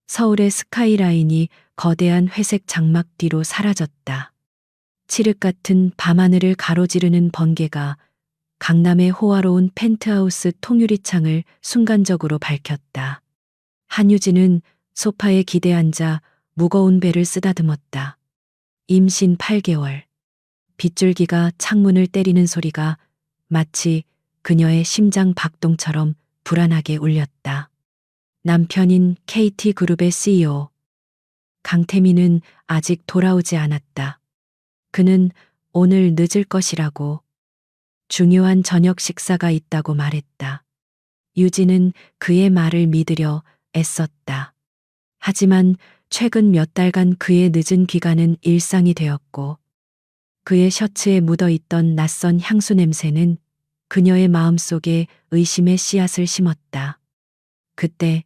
서울의 스카이라인이 거대한 회색 장막 뒤로 사라졌다. 칠흑 같은 밤하늘을 가로지르는 번개가 강남의 호화로운 펜트하우스 통유리창을 순간적으로 밝혔다. 한유진은 소파에 기대 앉아 무거운 배를 쓰다듬었다. 임신 8개월. 빗줄기가 창문을 때리는 소리가 마치 그녀의 심장 박동처럼 불안하게 울렸다. 남편인 KT그룹의 CEO 강태민은 아직 돌아오지 않았다. 그는 오늘 늦을 것이라고, 중요한 저녁 식사가 있다고 말했다. 유진은 그의 말을 믿으려 애썼다. 하지만 최근 몇 달간 그의 늦은 귀가는 일상이 되었고, 그의 셔츠에 묻어있던 낯선 향수 냄새는 그녀의 마음속에 의심의 씨앗을 심었다. 그때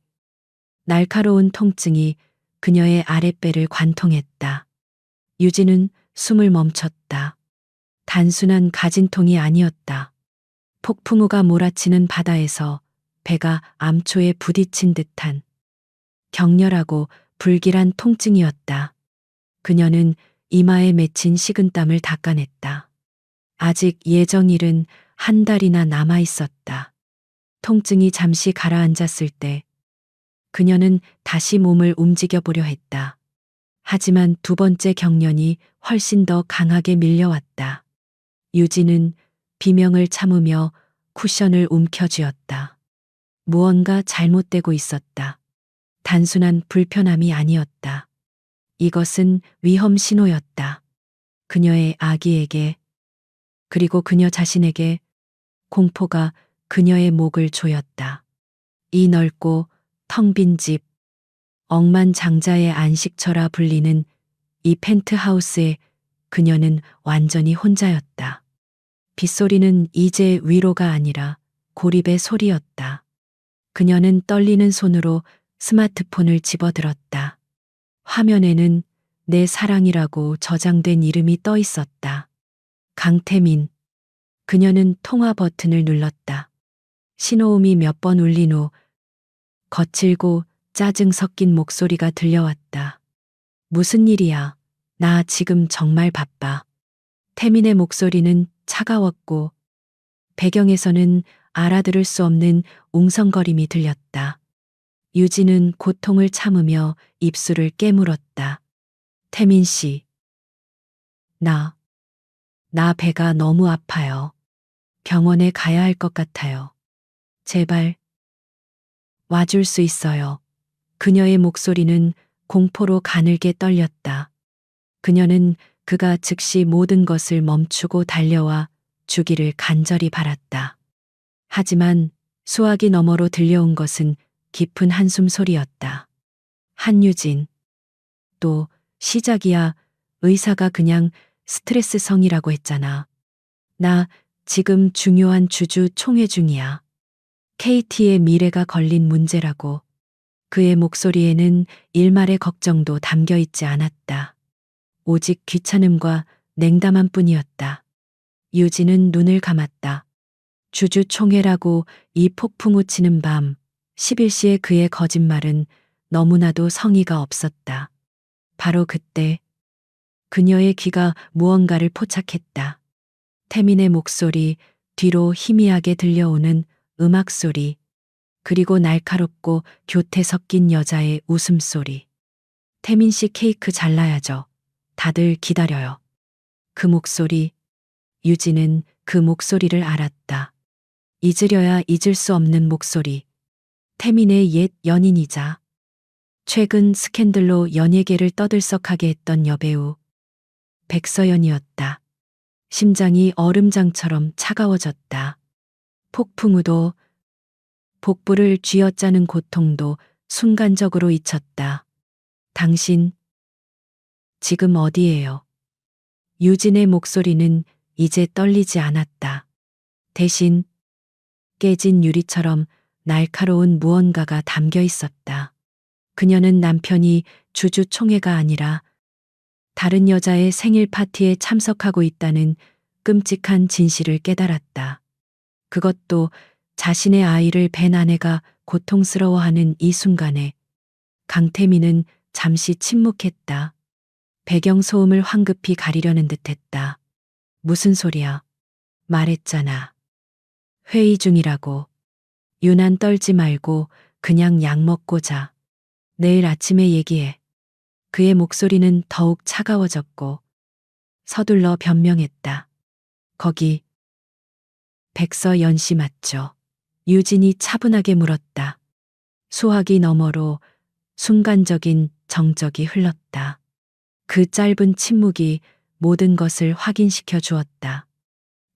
날카로운 통증이 그녀의 아랫배를 관통했다. 유진은 숨을 멈췄다. 단순한 가진통이 아니었다. 폭풍우가 몰아치는 바다에서 배가 암초에 부딪힌 듯한 격렬하고 불길한 통증이었다. 그녀는 이마에 맺힌 식은땀을 닦아냈다. 아직 예정일은 한 달이나 남아 있었다. 통증이 잠시 가라앉았을 때 그녀는 다시 몸을 움직여 보려 했다. 하지만 두 번째 경련이 훨씬 더 강하게 밀려왔다. 유진은 비명을 참으며 쿠션을 움켜쥐었다. 무언가 잘못되고 있었다. 단순한 불편함이 아니었다. 이것은 위험 신호였다. 그녀의 아기에게, 그리고 그녀 자신에게. 공포가 그녀의 목을 조였다. 이 넓고 텅 빈 집, 억만장자의 안식처라 불리는 이 펜트하우스에 그녀는 완전히 혼자였다. 빗소리는 이제 위로가 아니라 고립의 소리였다. 그녀는 떨리는 손으로 스마트폰을 집어들었다. 화면에는 내 사랑이라고 저장된 이름이 떠 있었다. 강태민. 그녀는 통화 버튼을 눌렀다. 신호음이 몇 번 울린 후 거칠고 짜증 섞인 목소리가 들려왔다. 무슨 일이야? 나 지금 정말 바빠. 태민의 목소리는 차가웠고 배경에서는 알아들을 수 없는 웅성거림이 들렸다. 유진은 고통을 참으며 입술을 깨물었다. 태민 씨. 나 배가 너무 아파요. 병원에 가야 할 것 같아요. 제발 와줄 수 있어요. 그녀의 목소리는 공포로 가늘게 떨렸다. 그녀는 그가 즉시 모든 것을 멈추고 달려와 주기를 간절히 바랐다. 하지만 수화기 너머로 들려온 것은 깊은 한숨 소리였다. 한유진. 또 시작이야. 의사가 그냥 스트레스성이라고 했잖아. 나 지금 중요한 주주 총회 중이야. KT의 미래가 걸린 문제라고. 그의 목소리에는 일말의 걱정도 담겨 있지 않았다. 오직 귀찮음과 냉담함 뿐이었다. 유진은 눈을 감았다. 주주총회라고 이 폭풍우 치는 밤 11시에 그의 거짓말은 너무나도 성의가 없었다. 바로 그때 그녀의 귀가 무언가를 포착했다. 태민의 목소리, 뒤로 희미하게 들려오는 음악 소리, 그리고 날카롭고 교태 섞인 여자의 웃음소리. 태민 씨 케이크 잘라야죠. 다들 기다려요. 그 목소리, 유진은 그 목소리를 알았다. 잊으려야 잊을 수 없는 목소리. 태민의 옛 연인이자 최근 스캔들로 연예계를 떠들썩하게 했던 여배우 백서연이었다. 심장이 얼음장처럼 차가워졌다. 폭풍우도 복부를 쥐어짜는 고통도 순간적으로 잊혔다. 당신 지금 어디예요? 유진의 목소리는 이제 떨리지 않았다. 대신 깨진 유리처럼 날카로운 무언가가 담겨 있었다. 그녀는 남편이 주주총회가 아니라 다른 여자의 생일 파티에 참석하고 있다는 끔찍한 진실을 깨달았다. 그것도 자신의 아이를 벤 아내가 고통스러워하는 이 순간에 강태민은 잠시 침묵했다. 배경소음을 황급히 가리려는 듯했다. 무슨 소리야? 말했잖아. 회의 중이라고. 유난 떨지 말고 그냥 약 먹고 자. 내일 아침에 얘기해. 그의 목소리는 더욱 차가워졌고 서둘러 변명했다. 거기 백서연 씨 맞죠? 유진이 차분하게 물었다. 수화기 너머로 순간적인 정적이 흘렀다. 그 짧은 침묵이 모든 것을 확인시켜 주었다.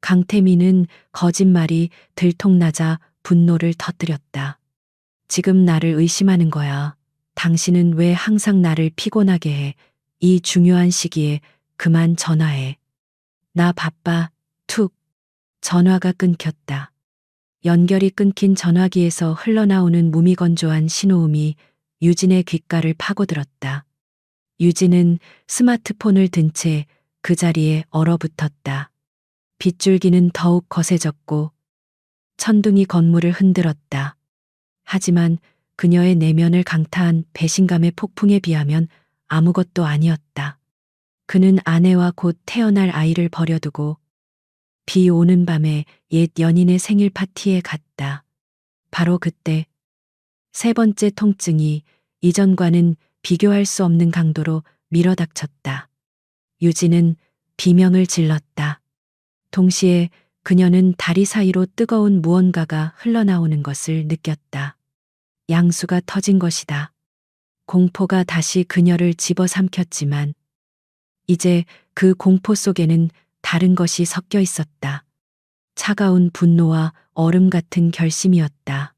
강태민은 거짓말이 들통나자 분노를 터뜨렸다. 지금 나를 의심하는 거야. 당신은 왜 항상 나를 피곤하게 해? 이 중요한 시기에 그만 전화해. 나 바빠. 툭. 전화가 끊겼다. 연결이 끊긴 전화기에서 흘러나오는 무미건조한 신호음이 유진의 귓가를 파고들었다. 유진은 스마트폰을 든 채 그 자리에 얼어붙었다. 빗줄기는 더욱 거세졌고 천둥이 건물을 흔들었다. 하지만 그녀의 내면을 강타한 배신감의 폭풍에 비하면 아무것도 아니었다. 그는 아내와 곧 태어날 아이를 버려두고 비 오는 밤에 옛 연인의 생일 파티에 갔다. 바로 그때 세 번째 통증이 이전과는 비교할 수 없는 강도로 밀어닥쳤다. 유진은 비명을 질렀다. 동시에 그녀는 다리 사이로 뜨거운 무언가가 흘러나오는 것을 느꼈다. 양수가 터진 것이다. 공포가 다시 그녀를 집어삼켰지만 이제 그 공포 속에는 다른 것이 섞여 있었다. 차가운 분노와 얼음 같은 결심이었다.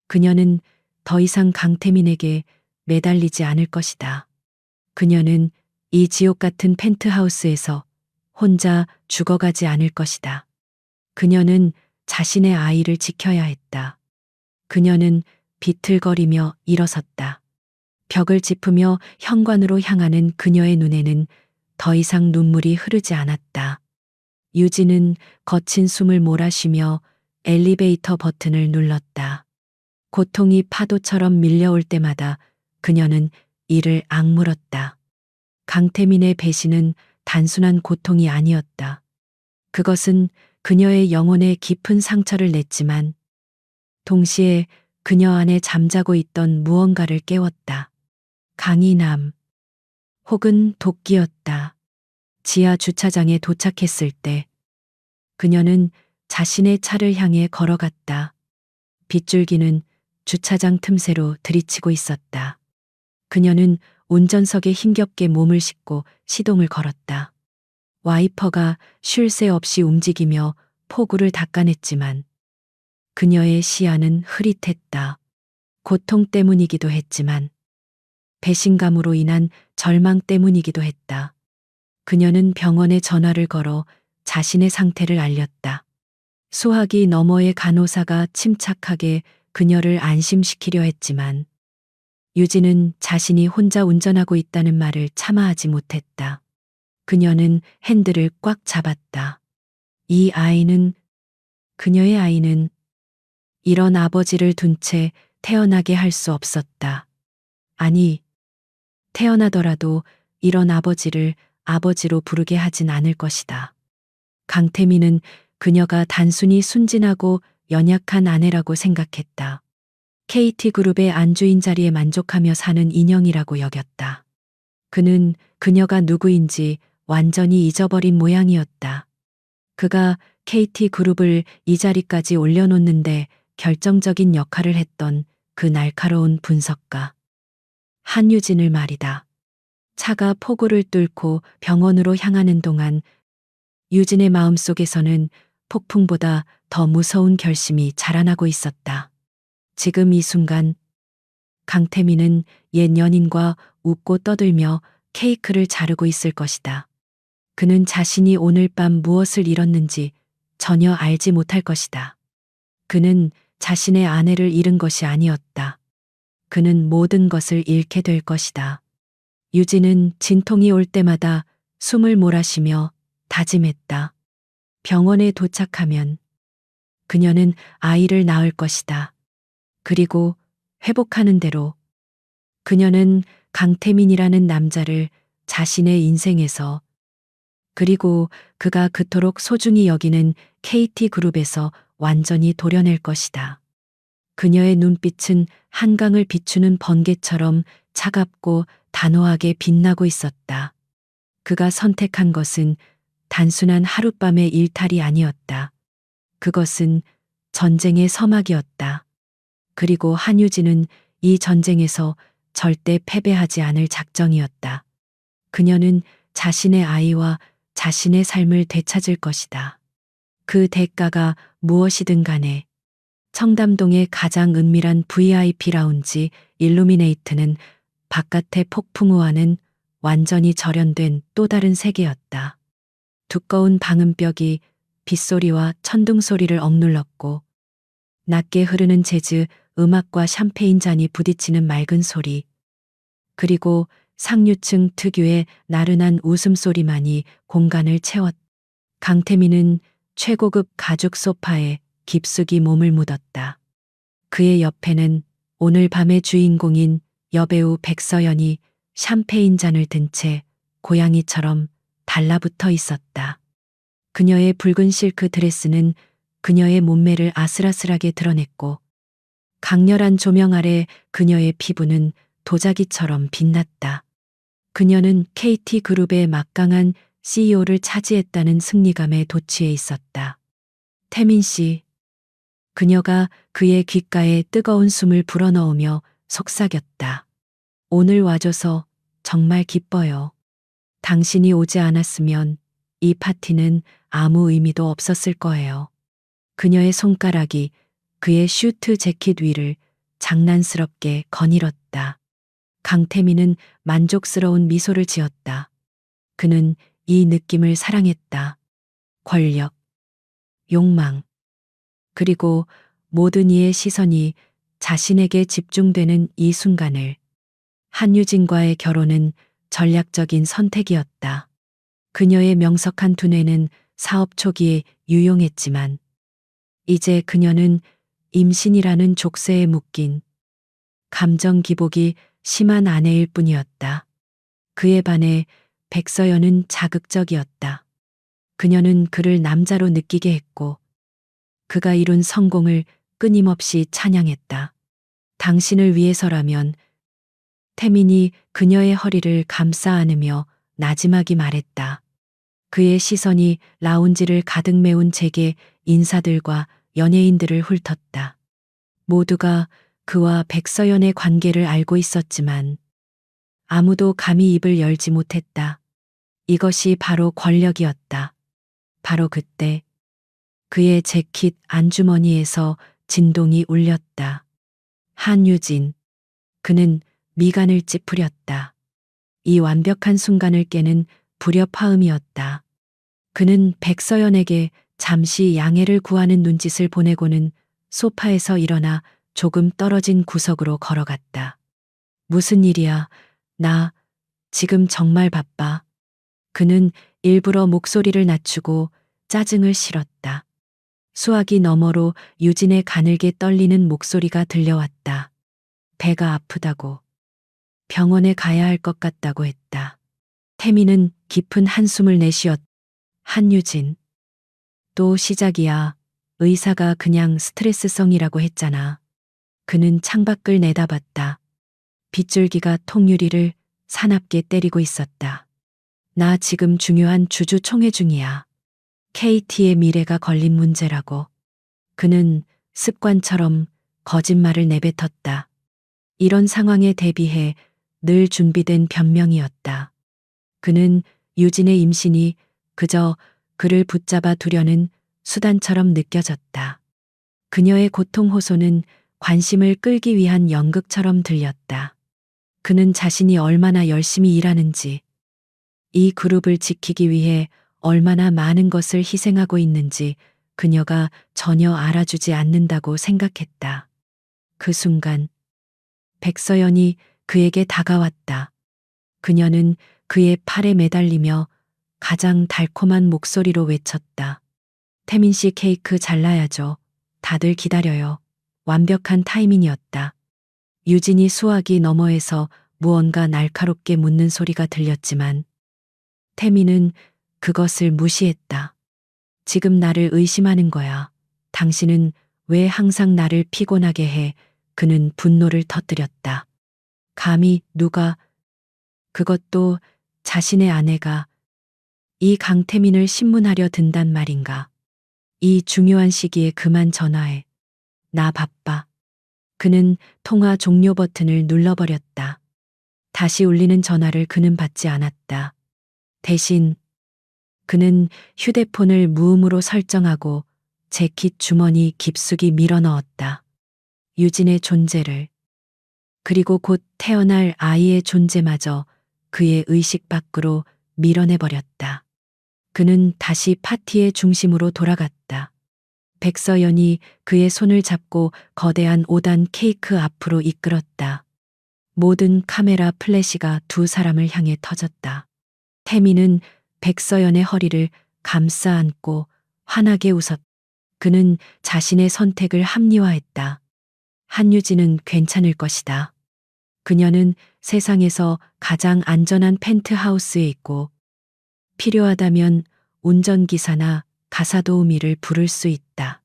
그녀는 더 이상 강태민에게 매달리지 않을 것이다. 그녀는 이 지옥 같은 펜트하우스에서 혼자 죽어가지 않을 것이다. 그녀는 자신의 아이를 지켜야 했다. 그녀는 비틀거리며 일어섰다. 벽을 짚으며 현관으로 향하는 그녀의 눈에는 더 이상 눈물이 흐르지 않았다. 유진은 거친 숨을 몰아쉬며 엘리베이터 버튼을 눌렀다. 고통이 파도처럼 밀려올 때마다 그녀는 이를 악물었다. 강태민의 배신은 단순한 고통이 아니었다. 그것은 그녀의 영혼에 깊은 상처를 냈지만 동시에 그녀 안에 잠자고 있던 무언가를 깨웠다. 강인함 혹은 도끼였다. 지하 주차장에 도착했을 때 그녀는 자신의 차를 향해 걸어갔다. 빗줄기는 주차장 틈새로 들이치고 있었다. 그녀는 운전석에 힘겹게 몸을 싣고 시동을 걸었다. 와이퍼가 쉴 새 없이 움직이며 폭우를 닦아냈지만 그녀의 시야는 흐릿했다. 고통 때문이기도 했지만 배신감으로 인한 절망 때문이기도 했다. 그녀는 병원에 전화를 걸어 자신의 상태를 알렸다. 수화기 너머의 간호사가 침착하게 그녀를 안심시키려 했지만 유진은 자신이 혼자 운전하고 있다는 말을 참아하지 못했다. 그녀는 핸들을 꽉 잡았다. 이 아이는, 그녀의 아이는 이런 아버지를 둔 채 태어나게 할 수 없었다. 아니, 태어나더라도 이런 아버지를 아버지로 부르게 하진 않을 것이다. 강태민은 그녀가 단순히 순진하고 연약한 아내라고 생각했다. KT그룹의 안주인 자리에 만족하며 사는 인형이라고 여겼다. 그는 그녀가 누구인지 완전히 잊어버린 모양이었다. 그가 KT그룹을 이 자리까지 올려놓는데 결정적인 역할을 했던 그 날카로운 분석가. 한유진을 말이다. 차가 폭우를 뚫고 병원으로 향하는 동안 유진의 마음속에서는 폭풍보다 더 무서운 결심이 자라나고 있었다. 지금 이 순간 강태민은 옛 연인과 웃고 떠들며 케이크를 자르고 있을 것이다. 그는 자신이 오늘 밤 무엇을 잃었는지 전혀 알지 못할 것이다. 그는 자신의 아내를 잃은 것이 아니었다. 그는 모든 것을 잃게 될 것이다. 유진은 진통이 올 때마다 숨을 몰아쉬며 다짐했다. 병원에 도착하면 그녀는 아이를 낳을 것이다. 그리고 회복하는 대로 그녀는 강태민이라는 남자를 자신의 인생에서, 그리고 그가 그토록 소중히 여기는 KT그룹에서 완전히 도려낼 것이다. 그녀의 눈빛은 한강을 비추는 번개처럼 차갑고 단호하게 빛나고 있었다. 그가 선택한 것은 단순한 하룻밤의 일탈이 아니었다. 그것은 전쟁의 서막이었다. 그리고 한유진은 이 전쟁에서 절대 패배하지 않을 작정이었다. 그녀는 자신의 아이와 자신의 삶을 되찾을 것이다. 그 대가가 무엇이든 간에. 청담동의 가장 은밀한 VIP 라운지 일루미네이트는 바깥의 폭풍우와는 완전히 절연된 또 다른 세계였다. 두꺼운 방음벽이 빗소리와 천둥 소리를 억눌렀고, 낮게 흐르는 재즈 음악과 샴페인 잔이 부딪히는 맑은 소리, 그리고 상류층 특유의 나른한 웃음소리만이 공간을 채웠다. 강태민은 최고급 가죽 소파에 깊숙이 몸을 묻었다. 그의 옆에는 오늘 밤의 주인공인 여배우 백서연이 샴페인 잔을 든 채 고양이처럼 달라붙어 있었다. 그녀의 붉은 실크 드레스는 그녀의 몸매를 아슬아슬하게 드러냈고, 강렬한 조명 아래 그녀의 피부는 도자기처럼 빛났다. 그녀는 KT그룹의 막강한 CEO를 차지했다는 승리감에 도취해 있었다. 태민 씨. 그녀가 그의 귓가에 뜨거운 숨을 불어넣으며 속삭였다. 오늘 와줘서 정말 기뻐요. 당신이 오지 않았으면 이 파티는 아무 의미도 없었을 거예요. 그녀의 손가락이 그의 슈트 재킷 위를 장난스럽게 거닐었다. 강태민은 만족스러운 미소를 지었다. 그는 이 느낌을 사랑했다. 권력, 욕망, 그리고 모든 이의 시선이 자신에게 집중되는 이 순간을. 한유진과의 결혼은 전략적인 선택이었다. 그녀의 명석한 두뇌는 사업 초기에 유용했지만, 이제 그녀는 임신이라는 족쇄에 묶인 감정 기복이 심한 아내일 뿐이었다. 그에 반해 백서연은 자극적이었다. 그녀는 그를 남자로 느끼게 했고, 그가 이룬 성공을 끊임없이 찬양했다. 당신을 위해서라면. 태민이 그녀의 허리를 감싸 안으며 나지막이 말했다. 그의 시선이 라운지를 가득 메운 재계 인사들과 연예인들을 훑었다. 모두가 그와 백서연의 관계를 알고 있었지만 아무도 감히 입을 열지 못했다. 이것이 바로 권력이었다. 바로 그때 그의 재킷 안주머니에서 진동이 울렸다. 한유진. 그는 미간을 찌푸렸다. 이 완벽한 순간을 깨는 불협화음이었다. 그는 백서연에게 잠시 양해를 구하는 눈짓을 보내고는 소파에서 일어나 조금 떨어진 구석으로 걸어갔다. 무슨 일이야? 나 지금 정말 바빠. 그는 일부러 목소리를 낮추고 짜증을 실었다. 수화기 너머로 유진의 가늘게 떨리는 목소리가 들려왔다. 배가 아프다고. 병원에 가야 할 것 같다고 했다. 태민은 깊은 한숨을 내쉬었다. 한유진. 또 시작이야. 의사가 그냥 스트레스성이라고 했잖아. 그는 창밖을 내다봤다. 빗줄기가 통유리를 사납게 때리고 있었다. 나 지금 중요한 주주 총회 중이야. KT의 미래가 걸린 문제라고. 그는 습관처럼 거짓말을 내뱉었다. 이런 상황에 대비해 늘 준비된 변명이었다. 그는 유진의 임신이 그저 그를 붙잡아 두려는 수단처럼 느껴졌다. 그녀의 고통 호소는 관심을 끌기 위한 연극처럼 들렸다. 그는 자신이 얼마나 열심히 일하는지, 이 그룹을 지키기 위해 얼마나 많은 것을 희생하고 있는지 그녀가 전혀 알아주지 않는다고 생각했다. 그 순간 백서연이 그에게 다가왔다. 그녀는 그의 팔에 매달리며 가장 달콤한 목소리로 외쳤다. 태민 씨 케이크 잘라야죠. 다들 기다려요. 완벽한 타이밍이었다. 유진이 수화기 너머에서 무언가 날카롭게 묻는 소리가 들렸지만 태미는 그것을 무시했다. 지금 나를 의심하는 거야. 당신은 왜 항상 나를 피곤하게 해? 그는 분노를 터뜨렸다. 감히 누가, 그것도 자신의 아내가 이 강태민을 신문하려 든단 말인가. 이 중요한 시기에 그만 전화해. 나 바빠. 그는 통화 종료 버튼을 눌러버렸다. 다시 울리는 전화를 그는 받지 않았다. 대신 그는 휴대폰을 무음으로 설정하고 재킷 주머니 깊숙이 밀어 넣었다. 유진의 존재를, 그리고 곧 태어날 아이의 존재마저 그의 의식 밖으로 밀어내버렸다. 그는 다시 파티의 중심으로 돌아갔다. 백서연이 그의 손을 잡고 거대한 5단 케이크 앞으로 이끌었다. 모든 카메라 플래시가 두 사람을 향해 터졌다. 태미는 백서연의 허리를 감싸 안고 환하게 웃었다. 그는 자신의 선택을 합리화했다. 한유진은 괜찮을 것이다. 그녀는 세상에서 가장 안전한 펜트하우스에 있고 필요하다면 운전기사나 가사도우미를 부를 수 있다.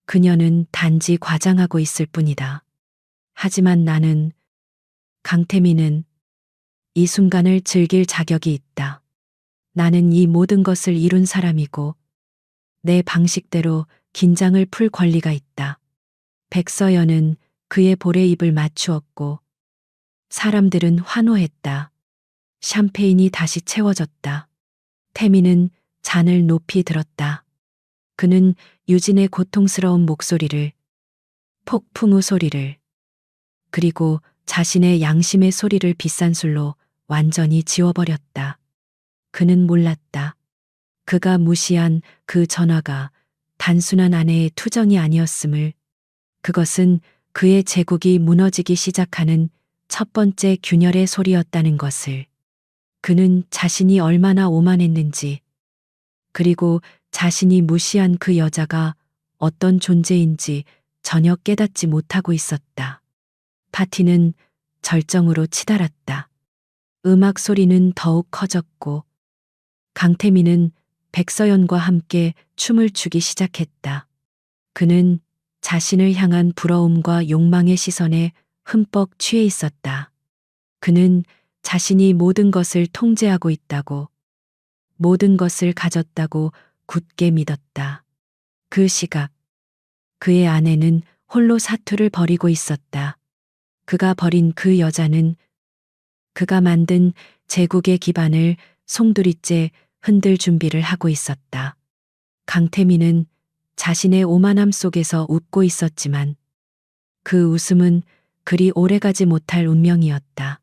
그녀는 단지 과장하고 있을 뿐이다. 하지만 나는, 강태민은 이 순간을 즐길 자격이 있다. 나는 이 모든 것을 이룬 사람이고 내 방식대로 긴장을 풀 권리가 있다. 백서연은 그의 볼에 입을 맞추었고 사람들은 환호했다. 샴페인이 다시 채워졌다. 태미는 잔을 높이 들었다. 그는 유진의 고통스러운 목소리를, 폭풍우 소리를, 그리고 자신의 양심의 소리를 비싼 술로 완전히 지워버렸다. 그는 몰랐다. 그가 무시한 그 전화가 단순한 아내의 투정이 아니었음을, 그것은 그의 제국이 무너지기 시작하는 첫 번째 균열의 소리였다는 것을. 그는 자신이 얼마나 오만했는지, 그리고 자신이 무시한 그 여자가 어떤 존재인지 전혀 깨닫지 못하고 있었다. 파티는 절정으로 치달았다. 음악 소리는 더욱 커졌고 강태민은 백서연과 함께 춤을 추기 시작했다. 그는 자신을 향한 부러움과 욕망의 시선에 흠뻑 취해 있었다. 그는 자신이 모든 것을 통제하고 있다고, 모든 것을 가졌다고 굳게 믿었다. 그 시각, 그의 아내는 홀로 사투를 벌이고 있었다. 그가 버린 그 여자는 그가 만든 제국의 기반을 송두리째 흔들 준비를 하고 있었다. 강태민은 자신의 오만함 속에서 웃고 있었지만 그 웃음은 그리 오래가지 못할 운명이었다.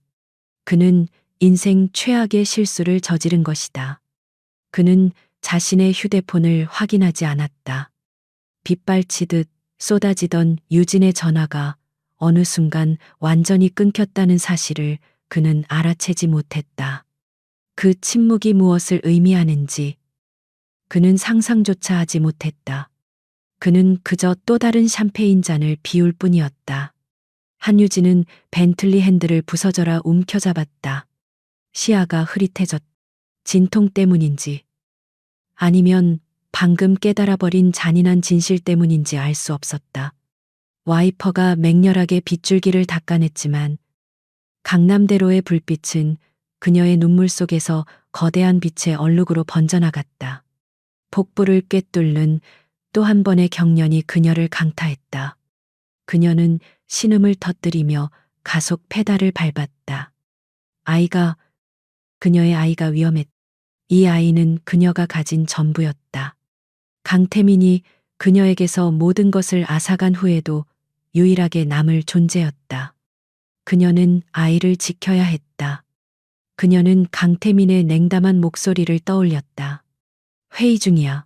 그는 인생 최악의 실수를 저지른 것이다. 그는 자신의 휴대폰을 확인하지 않았다. 빗발치듯 쏟아지던 유진의 전화가 어느 순간 완전히 끊겼다는 사실을 그는 알아채지 못했다. 그 침묵이 무엇을 의미하는지 그는 상상조차 하지 못했다. 그는 그저 또 다른 샴페인 잔을 비울 뿐이었다. 한유진은 벤틀리 핸들을 부서져라 움켜잡았다. 시야가 흐릿해졌다. 진통 때문인지 아니면 방금 깨달아버린 잔인한 진실 때문인지 알 수 없었다. 와이퍼가 맹렬하게 빗줄기를 닦아냈지만 강남대로의 불빛은 그녀의 눈물 속에서 거대한 빛의 얼룩으로 번져나갔다. 복부를 꿰뚫는 또 한 번의 경련이 그녀를 강타했다. 그녀는 신음을 터뜨리며 가속 페달을 밟았다. 그녀의 아이가 위험했다. 이 아이는 그녀가 가진 전부였다. 강태민이 그녀에게서 모든 것을 앗아간 후에도 유일하게 남을 존재였다. 그녀는 아이를 지켜야 했다. 그녀는 강태민의 냉담한 목소리를 떠올렸다. 회의 중이야.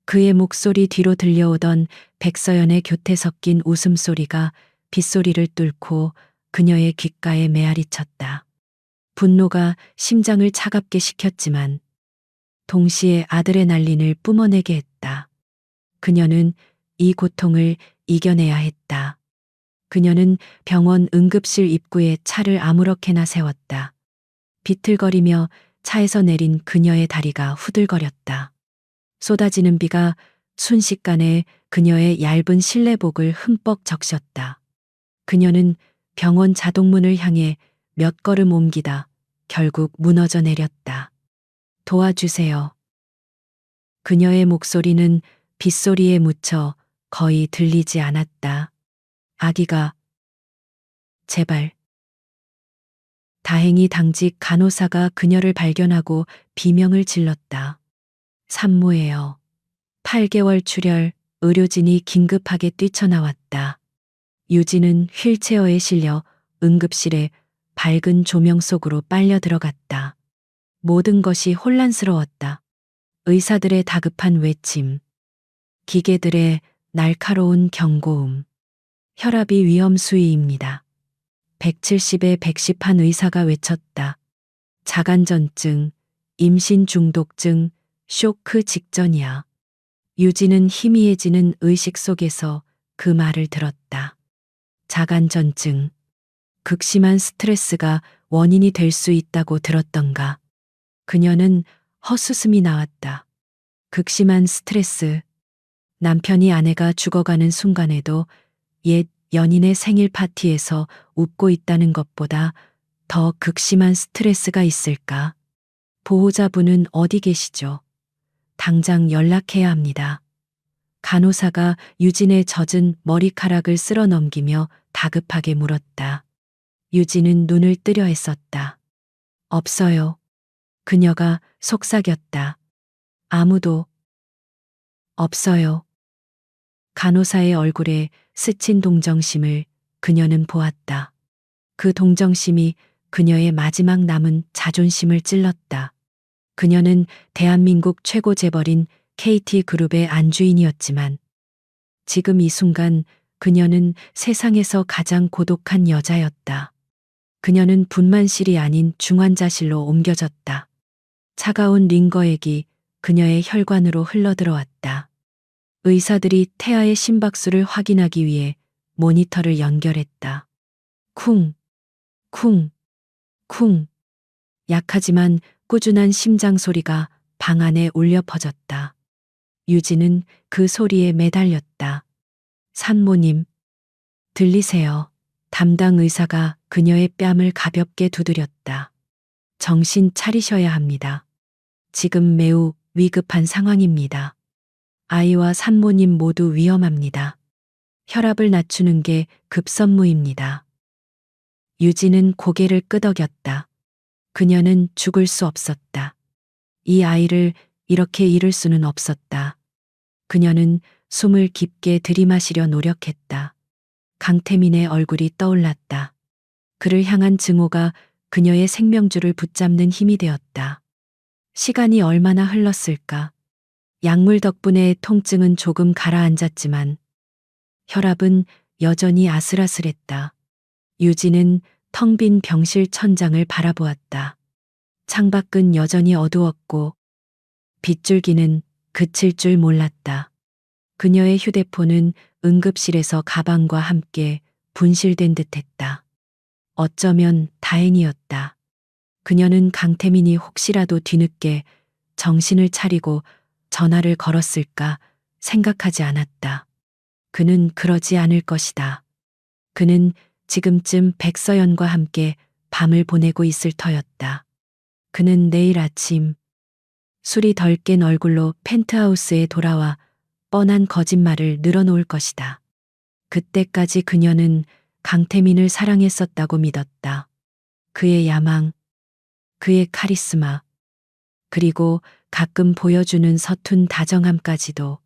그의 목소리 뒤로 들려오던 백서연의 교태 섞인 웃음소리가 빗소리를 뚫고 그녀의 귓가에 메아리쳤다. 분노가 심장을 차갑게 식혔지만 동시에 아드레날린을 뿜어내게 했다. 그녀는 이 고통을 이겨내야 했다. 그녀는 병원 응급실 입구에 차를 아무렇게나 세웠다. 비틀거리며 차에서 내린 그녀의 다리가 후들거렸다. 쏟아지는 비가 순식간에 그녀의 얇은 실내복을 흠뻑 적셨다. 그녀는 병원 자동문을 향해 몇 걸음 옮기다 결국 무너져 내렸다. 도와주세요. 그녀의 목소리는 빗소리에 묻혀 거의 들리지 않았다. 아기가, 제발. 다행히 당직 간호사가 그녀를 발견하고 비명을 질렀다. 산모예요. 8개월 출혈, 의료진이 긴급하게 뛰쳐나왔다. 유진은 휠체어에 실려 응급실에 밝은 조명 속으로 빨려 들어갔다. 모든 것이 혼란스러웠다. 의사들의 다급한 외침, 기계들의 날카로운 경고음, 혈압이 위험 수위입니다. 170에 110한 의사가 외쳤다. 자간전증, 임신 중독증, 쇼크 직전이야. 유진은 희미해지는 의식 속에서 그 말을 들었다. 자간전증. 극심한 스트레스가 원인이 될 수 있다고 들었던가. 그녀는 헛웃음이 나왔다. 극심한 스트레스. 남편이 아내가 죽어가는 순간에도 옛 연인의 생일 파티에서 웃고 있다는 것보다 더 극심한 스트레스가 있을까? 보호자분은 어디 계시죠? 당장 연락해야 합니다. 간호사가 유진의 젖은 머리카락을 쓸어 넘기며 다급하게 물었다. 유진은 눈을 뜨려 했었다. 없어요. 그녀가 속삭였다. 아무도 없어요. 간호사의 얼굴에 스친 동정심을 그녀는 보았다. 그 동정심이 그녀의 마지막 남은 자존심을 찔렀다. 그녀는 대한민국 최고 재벌인 KT그룹의 안주인이었지만 지금 이 순간 그녀는 세상에서 가장 고독한 여자였다. 그녀는 분만실이 아닌 중환자실로 옮겨졌다. 차가운 링거액이 그녀의 혈관으로 흘러들어왔다. 의사들이 태아의 심박수를 확인하기 위해 모니터를 연결했다. 쿵, 쿵, 쿵. 약하지만 꾸준한 심장 소리가 방 안에 울려 퍼졌다. 유진은 그 소리에 매달렸다. 산모님, 들리세요? 담당 의사가 그녀의 뺨을 가볍게 두드렸다. 정신 차리셔야 합니다. 지금 매우 위급한 상황입니다. 아이와 산모님 모두 위험합니다. 혈압을 낮추는 게 급선무입니다. 유진은 고개를 끄덕였다. 그녀는 죽을 수 없었다. 이 아이를 이렇게 잃을 수는 없었다. 그녀는 숨을 깊게 들이마시려 노력했다. 강태민의 얼굴이 떠올랐다. 그를 향한 증오가 그녀의 생명줄을 붙잡는 힘이 되었다. 시간이 얼마나 흘렀을까? 약물 덕분에 통증은 조금 가라앉았지만 혈압은 여전히 아슬아슬했다. 유진은 텅 빈 병실 천장을 바라보았다. 창밖은 여전히 어두웠고 빗줄기는 그칠 줄 몰랐다. 그녀의 휴대폰은 응급실에서 가방과 함께 분실된 듯했다. 어쩌면 다행이었다. 그녀는 강태민이 혹시라도 뒤늦게 정신을 차리고 전화를 걸었을까 생각하지 않았다. 그는 그러지 않을 것이다. 그는 지금쯤 백서연과 함께 밤을 보내고 있을 터였다. 그는 내일 아침 술이 덜 깬 얼굴로 펜트하우스에 돌아와 뻔한 거짓말을 늘어놓을 것이다. 그때까지 그녀는 강태민을 사랑했었다고 믿었다. 그의 야망, 그의 카리스마, 그리고 가끔 보여주는 서툰 다정함까지도.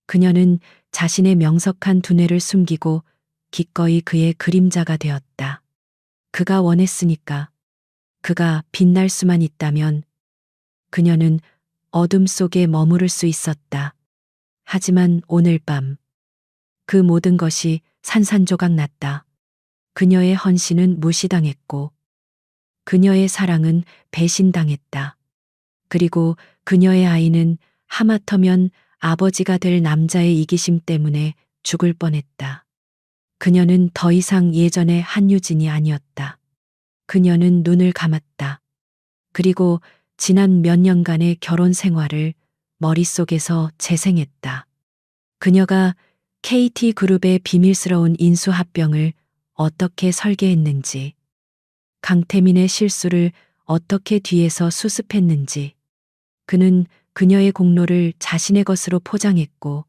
그녀는 자신의 명석한 두뇌를 숨기고 기꺼이 그의 그림자가 되었다. 그가 원했으니까. 그가 빛날 수만 있다면 그녀는 어둠 속에 머무를 수 있었다. 하지만 오늘 밤 그 모든 것이 산산조각 났다. 그녀의 헌신은 무시당했고 그녀의 사랑은 배신당했다. 그리고 그녀의 아이는 하마터면 아버지가 될 남자의 이기심 때문에 죽을 뻔했다. 그녀는 더 이상 예전의 한유진이 아니었다. 그녀는 눈을 감았다. 그리고 지난 몇 년간의 결혼 생활을 머릿속에서 재생했다. 그녀가 KT그룹의 비밀스러운 인수합병을 어떻게 설계했는지, 강태민의 실수를 어떻게 뒤에서 수습했는지, 그는 그녀의 공로를 자신의 것으로 포장했고,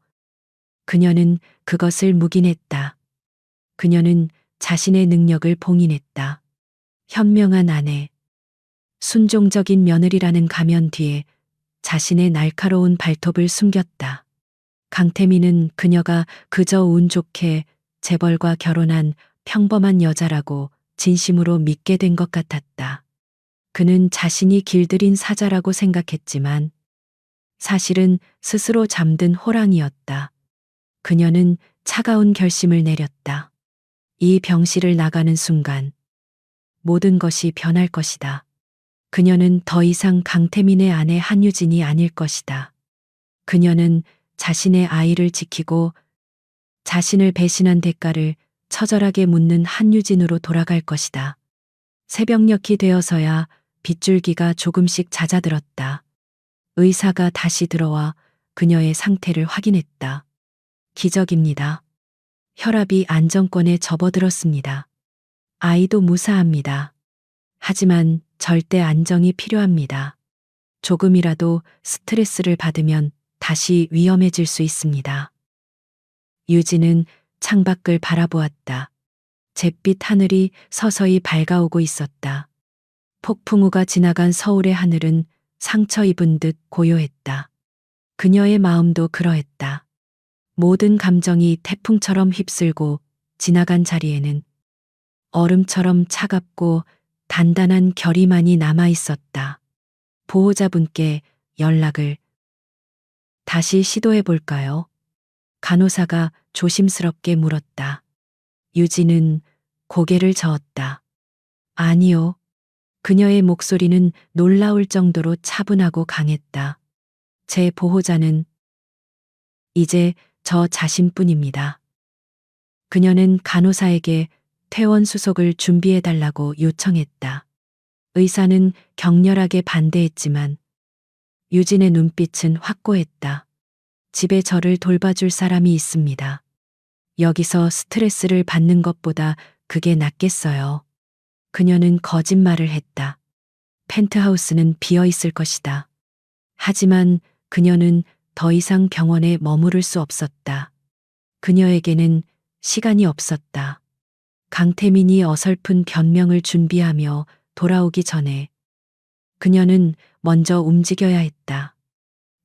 그녀는 그것을 묵인했다. 그녀는 자신의 능력을 봉인했다. 현명한 아내, 순종적인 며느리라는 가면 뒤에 자신의 날카로운 발톱을 숨겼다. 강태민은 그녀가 그저 운 좋게 재벌과 결혼한 평범한 여자라고 진심으로 믿게 된 것 같았다. 그는 자신이 길들인 사자라고 생각했지만 사실은 스스로 잠든 호랑이였다. 그녀는 차가운 결심을 내렸다. 이 병실을 나가는 순간 모든 것이 변할 것이다. 그녀는 더 이상 강태민의 아내 한유진이 아닐 것이다. 그녀는 자신의 아이를 지키고 자신을 배신한 대가를 처절하게 묻는 한유진으로 돌아갈 것이다. 새벽녘이 되어서야 빗줄기가 조금씩 잦아들었다. 의사가 다시 들어와 그녀의 상태를 확인했다. 기적입니다. 혈압이 안정권에 접어들었습니다. 아이도 무사합니다. 하지만 절대 안정이 필요합니다. 조금이라도 스트레스를 받으면 다시 위험해질 수 있습니다. 유진은 창밖을 바라보았다. 잿빛 하늘이 서서히 밝아오고 있었다. 폭풍우가 지나간 서울의 하늘은 상처 입은 듯 고요했다. 그녀의 마음도 그러했다. 모든 감정이 태풍처럼 휩쓸고 지나간 자리에는 얼음처럼 차갑고 단단한 결의만이 남아 있었다. 보호자분께 연락을 다시 시도해 볼까요? 간호사가 조심스럽게 물었다. 유진은 고개를 저었다. 아니요. 그녀의 목소리는 놀라울 정도로 차분하고 강했다. 제 보호자는 이제 저 자신뿐입니다. 그녀는 간호사에게 퇴원 수속을 준비해 달라고 요청했다. 의사는 격렬하게 반대했지만 유진의 눈빛은 확고했다. 집에 저를 돌봐줄 사람이 있습니다. 여기서 스트레스를 받는 것보다 그게 낫겠어요. 그녀는 거짓말을 했다. 펜트하우스는 비어 있을 것이다. 하지만 그녀는 더 이상 병원에 머무를 수 없었다. 그녀에게는 시간이 없었다. 강태민이 어설픈 변명을 준비하며 돌아오기 전에 그녀는 먼저 움직여야 했다.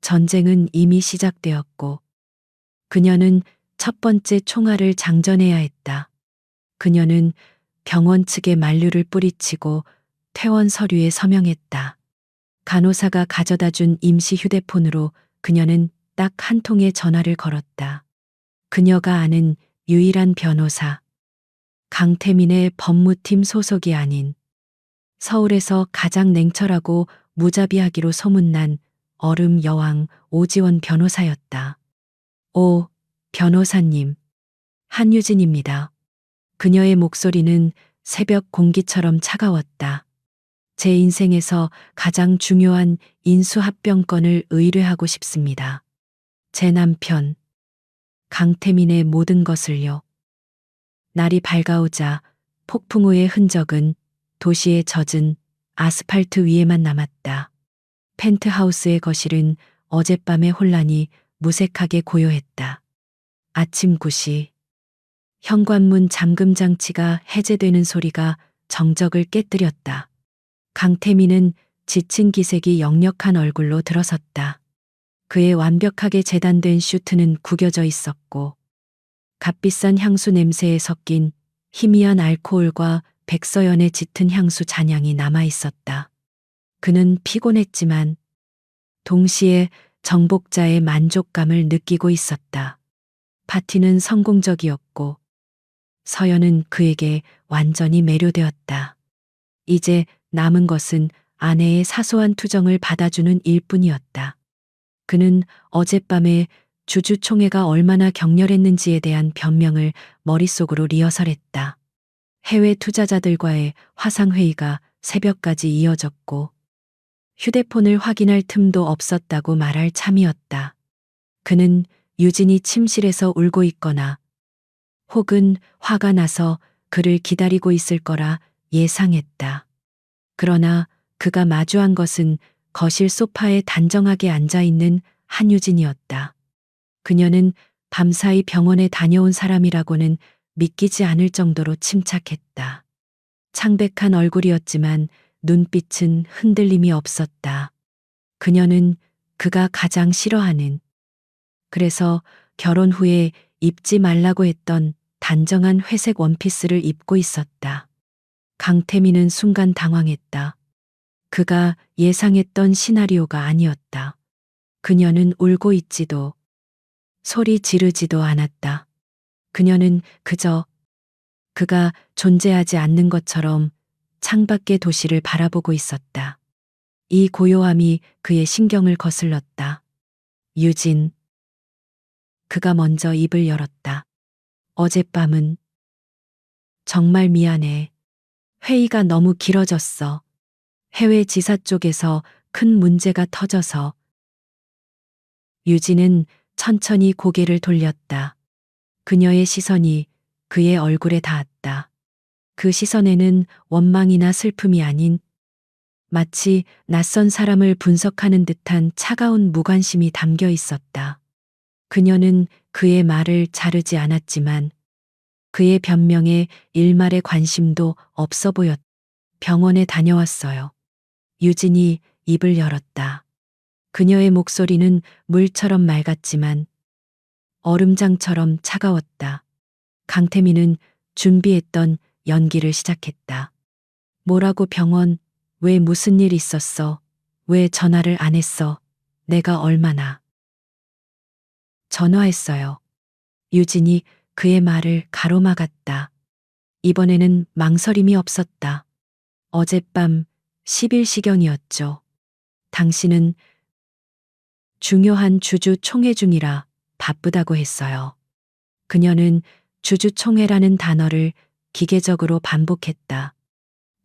전쟁은 이미 시작되었고 그녀는 첫 번째 총알을 장전해야 했다. 그녀는 병원 측에 만류를 뿌리치고 퇴원 서류에 서명했다. 간호사가 가져다 준 임시 휴대폰으로 그녀는 딱 한 통의 전화를 걸었다. 그녀가 아는 유일한 변호사, 강태민의 법무팀 소속이 아닌 서울에서 가장 냉철하고 무자비하기로 소문난 얼음 여왕 오지원 변호사였다. 오, 변호사님. 한유진입니다. 그녀의 목소리는 새벽 공기처럼 차가웠다. 제 인생에서 가장 중요한 인수합병건을 의뢰하고 싶습니다. 제 남편, 강태민의 모든 것을요. 날이 밝아오자 폭풍우의 흔적은 도시의 젖은 아스팔트 위에만 남았다. 펜트하우스의 거실은 어젯밤의 혼란이 무색하게 고요했다. 아침 9시. 현관문 잠금 장치가 해제되는 소리가 정적을 깨뜨렸다. 강태민은 지친 기색이 역력한 얼굴로 들어섰다. 그의 완벽하게 재단된 슈트는 구겨져 있었고 값비싼 향수 냄새에 섞인 희미한 알코올과 백서연의 짙은 향수 잔향이 남아 있었다. 그는 피곤했지만 동시에 정복자의 만족감을 느끼고 있었다. 파티는 성공적이었고 서연은 그에게 완전히 매료되었다. 이제 남은 것은 아내의 사소한 투정을 받아주는 일뿐이었다. 그는 어젯밤에 주주총회가 얼마나 격렬했는지에 대한 변명을 머릿속으로 리허설했다. 해외 투자자들과의 화상회의가 새벽까지 이어졌고 휴대폰을 확인할 틈도 없었다고 말할 참이었다. 그는 유진이 침실에서 울고 있거나 혹은 화가 나서 그를 기다리고 있을 거라 예상했다. 그러나 그가 마주한 것은 거실 소파에 단정하게 앉아 있는 한유진이었다. 그녀는 밤사이 병원에 다녀온 사람이라고는 믿기지 않을 정도로 침착했다. 창백한 얼굴이었지만 눈빛은 흔들림이 없었다. 그녀는 그가 가장 싫어하는, 그래서 결혼 후에 입지 말라고 했던 단정한 회색 원피스를 입고 있었다. 강태민은 순간 당황했다. 그가 예상했던 시나리오가 아니었다. 그녀는 울고 있지도 소리 지르지도 않았다. 그녀는 그저 그가 존재하지 않는 것처럼 창밖의 도시를 바라보고 있었다. 이 고요함이 그의 신경을 거슬렀다. 유진. 그가 먼저 입을 열었다. 어젯밤은 정말 미안해. 회의가 너무 길어졌어. 해외 지사 쪽에서 큰 문제가 터져서. 유진은 천천히 고개를 돌렸다. 그녀의 시선이 그의 얼굴에 닿았다. 그 시선에는 원망이나 슬픔이 아닌 마치 낯선 사람을 분석하는 듯한 차가운 무관심이 담겨 있었다. 그녀는 그의 말을 자르지 않았지만 그의 변명에 일말의 관심도 없어 보였다. 병원에 다녀왔어요. 유진이 입을 열었다. 그녀의 목소리는 물처럼 맑았지만 얼음장처럼 차가웠다. 강태민은 준비했던 연기를 시작했다. 뭐라고 병원, 왜 무슨 일 있었어? 왜 전화를 안 했어? 내가 얼마나 전화했어요. 유진이 그의 말을 가로막았다. 이번에는 망설임이 없었다. 어젯밤 10일시경이었죠. 당신은 중요한 주주총회 중이라 바쁘다고 했어요. 그녀는 주주총회라는 단어를 기계적으로 반복했다.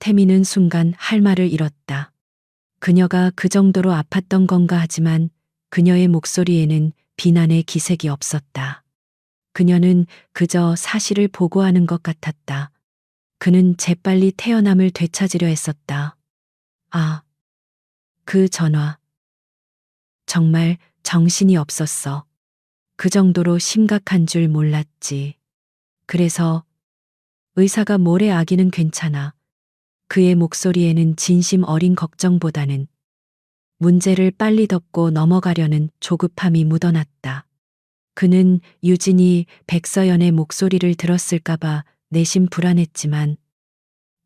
태민은 순간 할 말을 잃었다. 그녀가 그 정도로 아팠던 건가 하지만 그녀의 목소리에는 비난의 기색이 없었다. 그녀는 그저 사실을 보고하는 것 같았다. 그는 재빨리 태어남을 되찾으려 했었다. 아, 그 전화. 정말 정신이 없었어. 그 정도로 심각한 줄 몰랐지. 그래서 의사가 뭐래 아기는 괜찮아. 그의 목소리에는 진심 어린 걱정보다는 문제를 빨리 덮고 넘어가려는 조급함이 묻어났다. 그는 유진이 백서연의 목소리를 들었을까봐 내심 불안했지만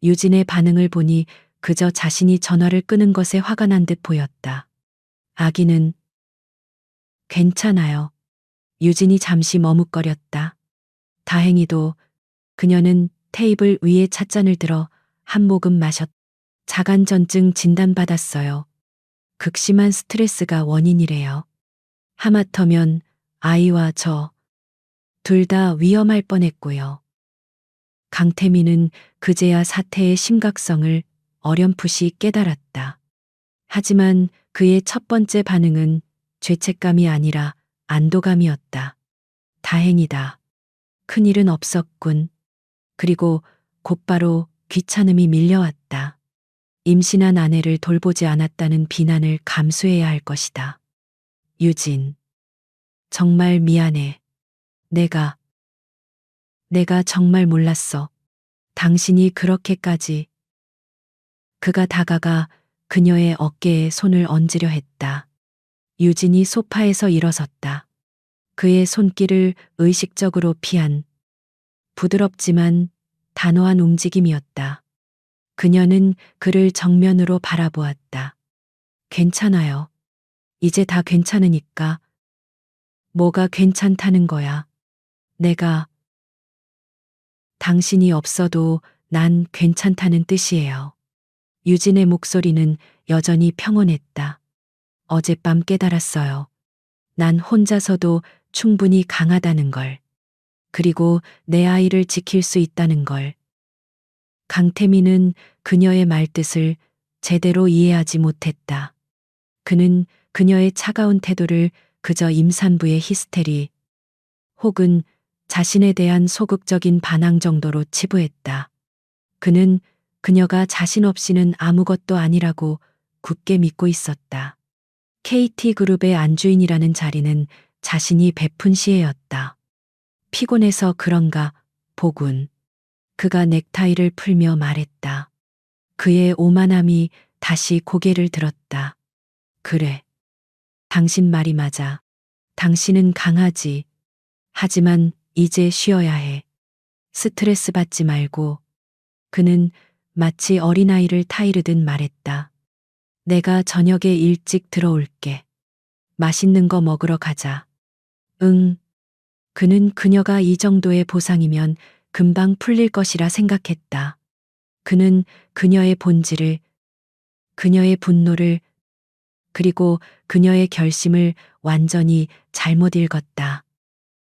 유진의 반응을 보니 그저 자신이 전화를 끄는 것에 화가 난 듯 보였다. 아기는 괜찮아요. 유진이 잠시 머뭇거렸다. 다행히도 그녀는 테이블 위에 찻잔을 들어 한 모금 마셨다. 자간전증 진단받았어요. 극심한 스트레스가 원인이래요. 하마터면 아이와 저 둘 다 위험할 뻔했고요. 강태민은 그제야 사태의 심각성을 어렴풋이 깨달았다. 하지만 그의 첫 번째 반응은 죄책감이 아니라 안도감이었다. 다행이다. 큰일은 없었군. 그리고 곧바로 귀찮음이 밀려왔다. 임신한 아내를 돌보지 않았다는 비난을 감수해야 할 것이다. 유진. 정말 미안해. 내가 정말 몰랐어. 당신이 그렇게까지. 그가 다가가 그녀의 어깨에 손을 얹으려 했다. 유진이 소파에서 일어섰다. 그의 손길을 의식적으로 피한 부드럽지만 단호한 움직임이었다. 그녀는 그를 정면으로 바라보았다. 괜찮아요. 이제 다 괜찮으니까. 뭐가 괜찮다는 거야. 내가 당신이 없어도 난 괜찮다는 뜻이에요. 유진의 목소리는 여전히 평온했다. 어젯밤 깨달았어요. 난 혼자서도 충분히 강하다는 걸. 그리고 내 아이를 지킬 수 있다는 걸. 강태민은 그녀의 말뜻을 제대로 이해하지 못했다. 그는 그녀의 차가운 태도를 그저 임산부의 히스테리 혹은 자신에 대한 소극적인 반항 정도로 치부했다. 그는 그녀가 자신 없이는 아무것도 아니라고 굳게 믿고 있었다. KT그룹의 안주인이라는 자리는 자신이 베푼 시혜였다. 피곤해서 그런가 보군. 그가 넥타이를 풀며 말했다. 그의 오만함이 다시 고개를 들었다. 그래. 당신 말이 맞아. 당신은 강하지. 하지만 이제 쉬어야 해. 스트레스 받지 말고. 그는 마치 어린아이를 타이르듯 말했다. 내가 저녁에 일찍 들어올게. 맛있는 거 먹으러 가자. 응. 그는 그녀가 이 정도의 보상이면 금방 풀릴 것이라 생각했다. 그는 그녀의 본질을, 그녀의 분노를, 그리고 그녀의 결심을 완전히 잘못 읽었다.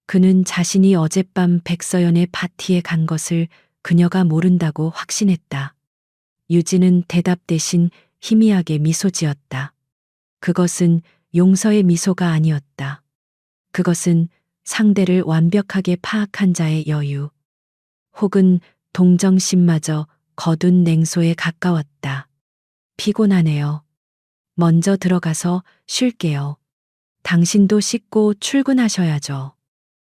그는 자신이 어젯밤 백서연의 파티에 간 것을 그녀가 모른다고 확신했다. 유진은 대답 대신 희미하게 미소 지었다. 그것은 용서의 미소가 아니었다. 그것은 상대를 완벽하게 파악한 자의 여유, 혹은 동정심마저 거둔 냉소에 가까웠다. 피곤하네요. 먼저 들어가서 쉴게요. 당신도 씻고 출근하셔야죠.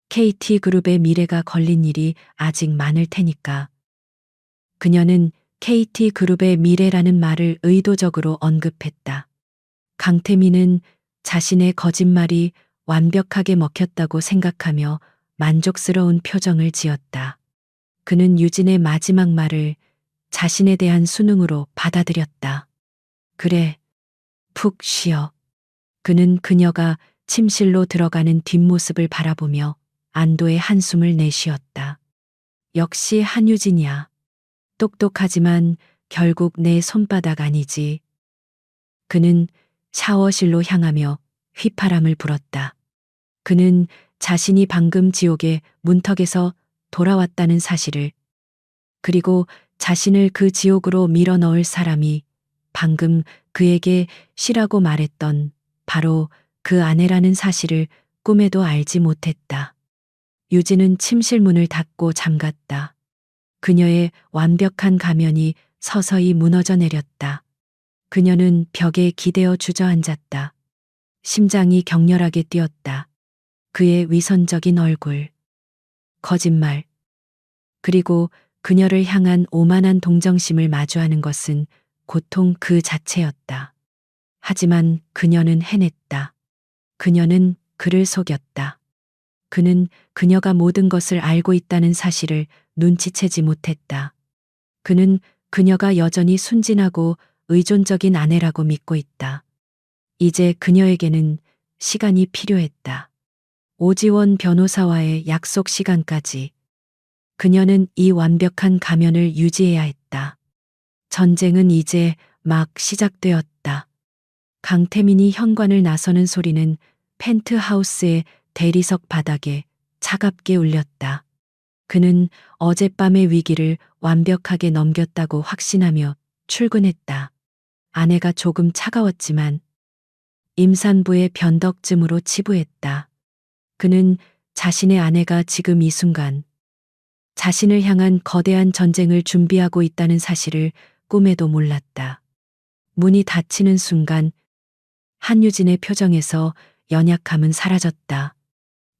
KT그룹의 미래가 걸린 일이 아직 많을 테니까. 그녀는 KT그룹의 미래라는 말을 의도적으로 언급했다. 강태민은 자신의 거짓말이 완벽하게 먹혔다고 생각하며 만족스러운 표정을 지었다. 그는 유진의 마지막 말을 자신에 대한 수능으로 받아들였다. 그래, 푹 쉬어. 그는 그녀가 침실로 들어가는 뒷모습을 바라보며 안도의 한숨을 내쉬었다. 역시 한유진이야. 똑똑하지만 결국 내 손바닥 아니지. 그는 샤워실로 향하며 휘파람을 불었다. 그는 자신이 방금 지옥의 문턱에서 돌아왔다는 사실을, 그리고 자신을 그 지옥으로 밀어 넣을 사람이 방금 그에게 쉬라고 말했던 바로 그 아내라는 사실을 꿈에도 알지 못했다. 유진은 침실 문을 닫고 잠갔다. 그녀의 완벽한 가면이 서서히 무너져 내렸다. 그녀는 벽에 기대어 주저앉았다. 심장이 격렬하게 뛰었다. 그의 위선적인 얼굴, 거짓말, 그리고 그녀를 향한 오만한 동정심을 마주하는 것은 고통 그 자체였다. 하지만 그녀는 해냈다. 그녀는 그를 속였다. 그는 그녀가 모든 것을 알고 있다는 사실을 눈치채지 못했다. 그는 그녀가 여전히 순진하고 의존적인 아내라고 믿고 있다. 이제 그녀에게는 시간이 필요했다. 오지원 변호사와의 약속 시간까지. 그녀는 이 완벽한 가면을 유지해야 했다. 전쟁은 이제 막 시작되었다. 강태민이 현관을 나서는 소리는 펜트하우스의 대리석 바닥에 차갑게 울렸다. 그는 어젯밤의 위기를 완벽하게 넘겼다고 확신하며 출근했다. 아내가 조금 차가웠지만 임산부의 변덕쯤으로 치부했다. 그는 자신의 아내가 지금 이 순간 자신을 향한 거대한 전쟁을 준비하고 있다는 사실을 꿈에도 몰랐다. 문이 닫히는 순간 한유진의 표정에서 연약함은 사라졌다.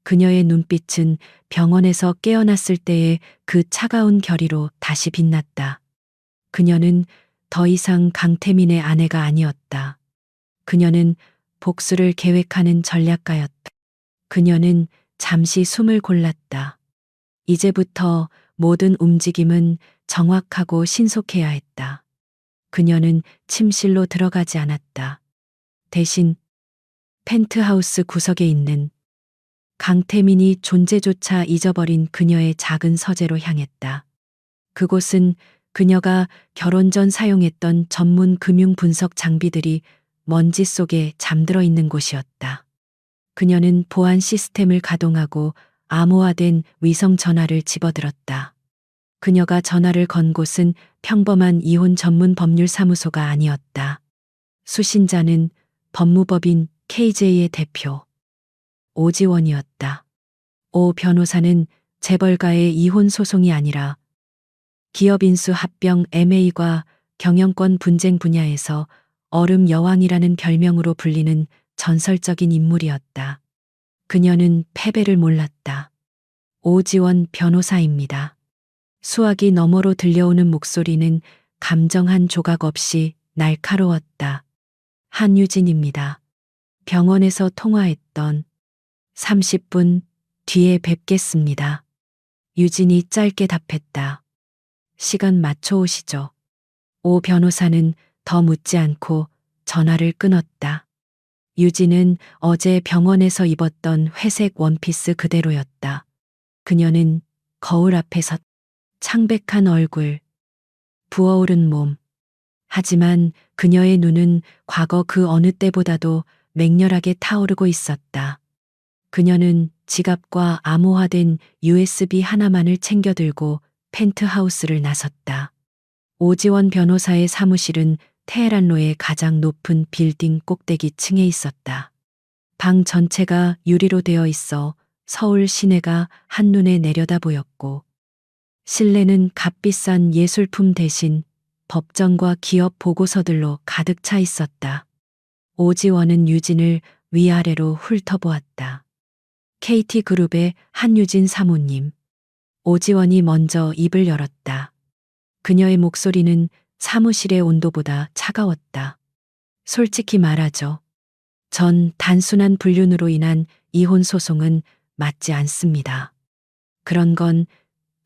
그녀의 눈빛은 병원에서 깨어났을 때의 그 차가운 결의로 다시 빛났다. 그녀는 더 이상 강태민의 아내가 아니었다. 그녀는 복수를 계획하는 전략가였다. 그녀는 잠시 숨을 골랐다. 이제부터 모든 움직임은 정확하고 신속해야 했다. 그녀는 침실로 들어가지 않았다. 대신 펜트하우스 구석에 있는 강태민이 존재조차 잊어버린 그녀의 작은 서재로 향했다. 그곳은 그녀가 결혼 전 사용했던 전문 금융 분석 장비들이 먼지 속에 잠들어 있는 곳이었다. 그녀는 보안 시스템을 가동하고 암호화된 위성 전화를 집어들었다. 그녀가 전화를 건 곳은 평범한 이혼 전문 법률 사무소가 아니었다. 수신자는 법무법인 KJ의 대표 오지원이었다. 오 변호사는 재벌가의 이혼 소송이 아니라 기업 인수 합병 MA과 경영권 분쟁 분야에서 얼음 여왕이라는 별명으로 불리는 전설적인 인물이었다. 그녀는 패배를 몰랐다. 오지원 변호사입니다. 수화기 너머로 들려오는 목소리는 감정 한 조각 없이 날카로웠다. 한유진입니다. 병원에서 통화했던 30분 뒤에 뵙겠습니다. 유진이 짧게 답했다. 시간 맞춰 오시죠. 오 변호사는 더 묻지 않고 전화를 끊었다. 유진은 어제 병원에서 입었던 회색 원피스 그대로였다. 그녀는 거울 앞에 섰 창백한 얼굴, 부어오른 몸. 하지만 그녀의 눈은 과거 그 어느 때보다도 맹렬하게 타오르고 있었다. 그녀는 지갑과 암호화된 USB 하나만을 챙겨 들고 펜트하우스를 나섰다. 오지원 변호사의 사무실은 테헤란로의 가장 높은 빌딩 꼭대기층에 있었다. 방 전체가 유리로 되어 있어 서울 시내가 한눈에 내려다 보였고, 실내는 값비싼 예술품 대신 법정과 기업 보고서들로 가득 차 있었다. 오지원은 유진을 위아래로 훑어보았다. KT그룹의 한유진 사모님. 오지원이 먼저 입을 열었다. 그녀의 목소리는 사무실의 온도보다 차가웠다. 솔직히 말하죠. 전 단순한 불륜으로 인한 이혼 소송은 맞지 않습니다. 그런 건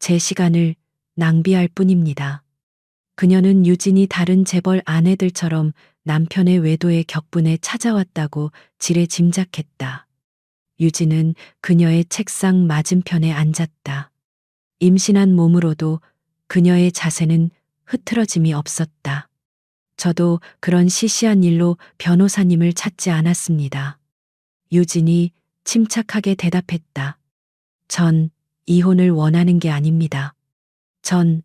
제 시간을 낭비할 뿐입니다. 그녀는 유진이 다른 재벌 아내들처럼 남편의 외도의 격분에 찾아왔다고 지레 짐작했다. 유진은 그녀의 책상 맞은편에 앉았다. 임신한 몸으로도 그녀의 자세는 흐트러짐이 없었다. 저도 그런 시시한 일로 변호사님을 찾지 않았습니다. 유진이 침착하게 대답했다. 전 이혼을 원하는 게 아닙니다. 전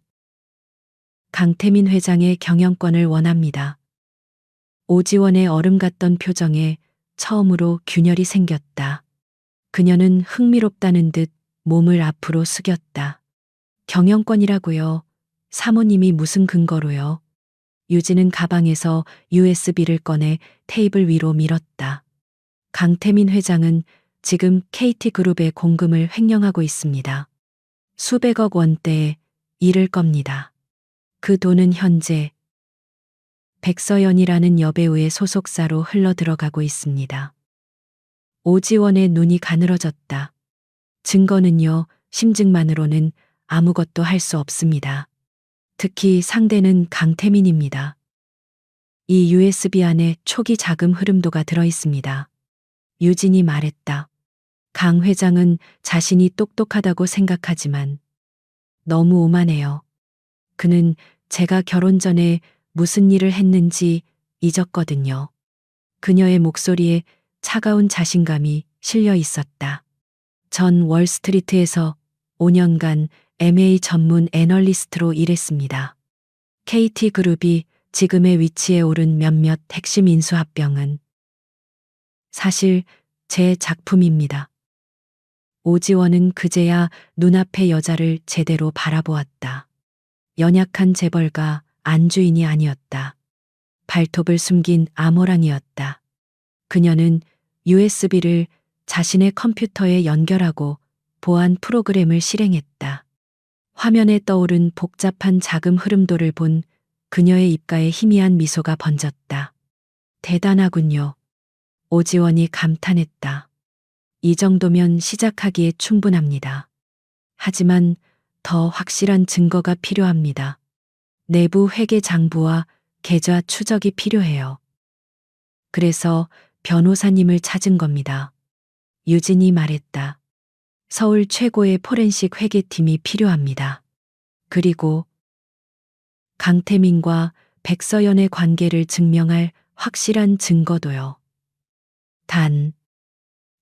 강태민 회장의 경영권을 원합니다. 오지원의 얼음 같던 표정에 처음으로 균열이 생겼다. 그녀는 흥미롭다는 듯 몸을 앞으로 숙였다. 경영권이라고요? 사모님이 무슨 근거로요? 유진은 가방에서 USB를 꺼내 테이블 위로 밀었다. 강태민 회장은 지금 KT그룹의 공금을 횡령하고 있습니다. 수백억 원대에 이를 겁니다. 그 돈은 현재 백서연이라는 여배우의 소속사로 흘러 들어가고 있습니다. 오지원의 눈이 가늘어졌다. 증거는요, 심증만으로는 아무것도 할 수 없습니다. 특히 상대는 강태민입니다. 이 USB 안에 초기 자금 흐름도가 들어 있습니다. 유진이 말했다. 강 회장은 자신이 똑똑하다고 생각하지만 너무 오만해요. 그는 제가 결혼 전에 무슨 일을 했는지 잊었거든요. 그녀의 목소리에 차가운 자신감이 실려 있었다. 전 월스트리트에서 5년간 MA 전문 애널리스트로 일했습니다. KT그룹이 지금의 위치에 오른 몇몇 핵심 인수합병은 사실 제 작품입니다. 오지원은 그제야 눈앞의 여자를 제대로 바라보았다. 연약한 재벌가 안주인이 아니었다. 발톱을 숨긴 암호랑이었다. 그녀는 USB를 자신의 컴퓨터에 연결하고 보안 프로그램을 실행했다. 화면에 떠오른 복잡한 자금 흐름도를 본 그녀의 입가에 희미한 미소가 번졌다. 대단하군요. 오지원이 감탄했다. 이 정도면 시작하기에 충분합니다. 하지만 더 확실한 증거가 필요합니다. 내부 회계 장부와 계좌 추적이 필요해요. 그래서 변호사님을 찾은 겁니다. 유진이 말했다. 서울 최고의 포렌식 회계팀이 필요합니다. 그리고 강태민과 백서연의 관계를 증명할 확실한 증거도요. 단,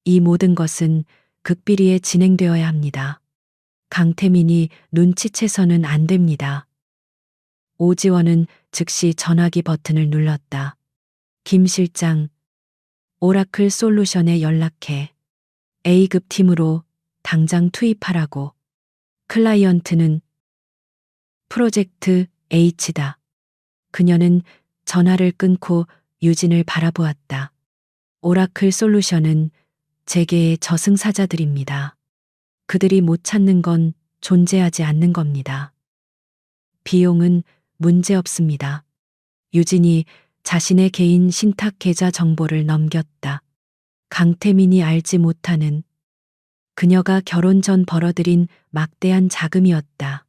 이 모든 것은 극비리에 진행되어야 합니다. 강태민이 눈치채서는 안 됩니다. 오지원은 즉시 전화기 버튼을 눌렀다. 김 실장, 오라클 솔루션에 연락해. A급 팀으로 당장 투입하라고. 클라이언트는 프로젝트 H다. 그녀는 전화를 끊고 유진을 바라보았다. 오라클 솔루션은 재계의 저승사자들입니다. 그들이 못 찾는 건 존재하지 않는 겁니다. 비용은 문제 없습니다. 유진이 자신의 개인 신탁 계좌 정보를 넘겼다. 강태민이 알지 못하는 그녀가 결혼 전 벌어들인 막대한 자금이었다.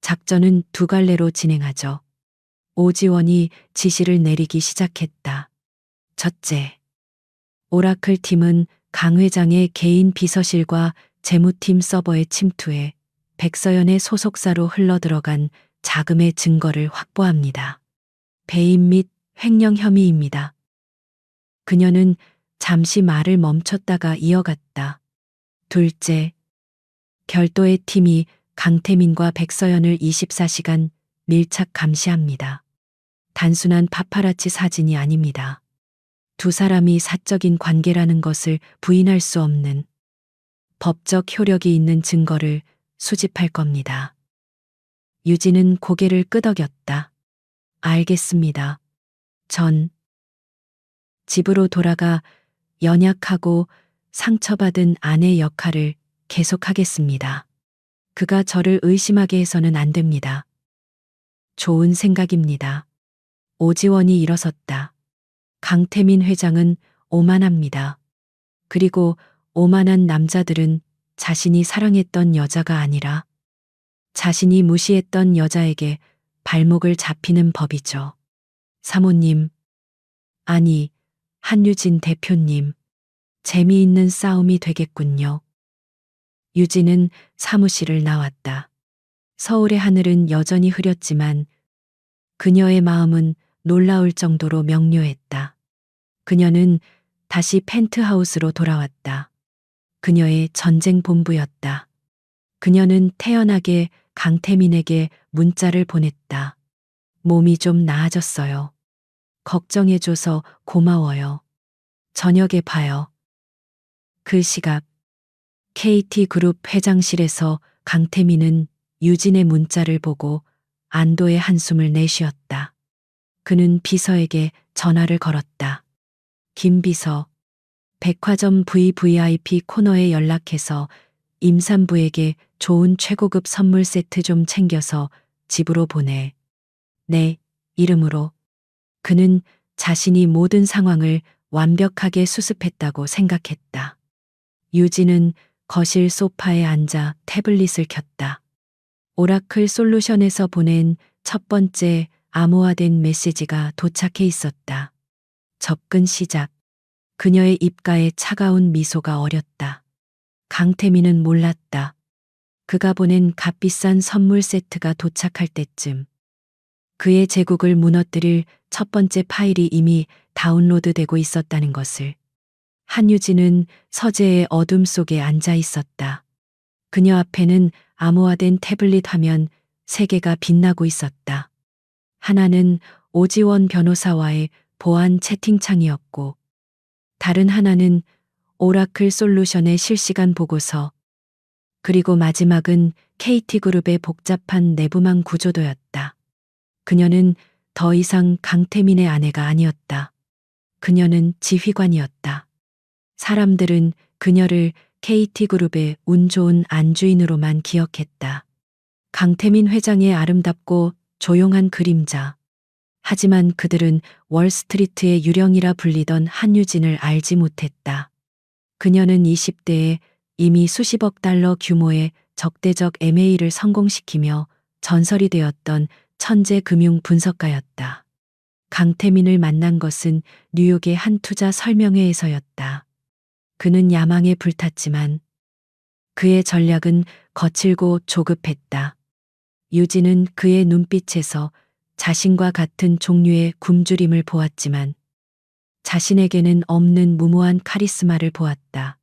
작전은 두 갈래로 진행하죠. 오지원이 지시를 내리기 시작했다. 첫째, 오라클 팀은 강 회장의 개인 비서실과 재무팀 서버에 침투해 백서연의 소속사로 흘러들어간 자금의 증거를 확보합니다. 배임 및 횡령 혐의입니다. 그녀는 잠시 말을 멈췄다가 이어갔다. 둘째, 별도의 팀이 강태민과 백서연을 24시간 밀착 감시합니다. 단순한 파파라치 사진이 아닙니다. 두 사람이 사적인 관계라는 것을 부인할 수 없는 법적 효력이 있는 증거를 수집할 겁니다. 유진은 고개를 끄덕였다. 알겠습니다. 전 집으로 돌아가 연약하고 상처받은 아내 역할을 계속하겠습니다. 그가 저를 의심하게 해서는 안 됩니다. 좋은 생각입니다. 오지원이 일어섰다. 강태민 회장은 오만합니다. 그리고 오만한 남자들은 자신이 사랑했던 여자가 아니라 자신이 무시했던 여자에게 발목을 잡히는 법이죠. 사모님, 아니, 한유진 대표님, 재미있는 싸움이 되겠군요. 유진은 사무실을 나왔다. 서울의 하늘은 여전히 흐렸지만 그녀의 마음은 놀라울 정도로 명료했다. 그녀는 다시 펜트하우스로 돌아왔다. 그녀의 전쟁 본부였다. 그녀는 태연하게 강태민에게 문자를 보냈다. 몸이 좀 나아졌어요. 걱정해줘서 고마워요. 저녁에 봐요. 그 시각 KT그룹 회장실에서 강태민은 유진의 문자를 보고 안도의 한숨을 내쉬었다. 그는 비서에게 전화를 걸었다. 김 비서, 백화점 VVIP 코너에 연락해서 임산부에게 좋은 최고급 선물 세트 좀 챙겨서 집으로 보내. 내 이름으로. 그는 자신이 모든 상황을 완벽하게 수습했다고 생각했다. 유진은 거실 소파에 앉아 태블릿을 켰다. 오라클 솔루션에서 보낸 첫 번째 암호화된 메시지가 도착해 있었다. 접근 시작. 그녀의 입가에 차가운 미소가 어렸다. 강태민은 몰랐다. 그가 보낸 값비싼 선물 세트가 도착할 때쯤 그의 제국을 무너뜨릴 첫 번째 파일이 이미 다운로드되고 있었다는 것을. 한유진은 서재의 어둠 속에 앉아 있었다. 그녀 앞에는 암호화된 태블릿 화면 3개가 빛나고 있었다. 하나는 오지원 변호사와의 보안 채팅창이었고, 다른 하나는 오라클 솔루션의 실시간 보고서, 그리고 마지막은 KT그룹의 복잡한 내부망 구조도였다. 그녀는 더 이상 강태민의 아내가 아니었다. 그녀는 지휘관이었다. 사람들은 그녀를 KT그룹의 운 좋은 안주인으로만 기억했다. 강태민 회장의 아름답고 조용한 그림자. 하지만 그들은 월스트리트의 유령이라 불리던 한유진을 알지 못했다. 그녀는 20대에 이미 수십억 달러 규모의 적대적 M&A를 성공시키며 전설이 되었던 천재 금융 분석가였다. 강태민을 만난 것은 뉴욕의 한 투자 설명회에서였다. 그는 야망에 불탔지만 그의 전략은 거칠고 조급했다. 유진은 그의 눈빛에서 자신과 같은 종류의 굶주림을 보았지만 자신에게는 없는 무모한 카리스마를 보았다.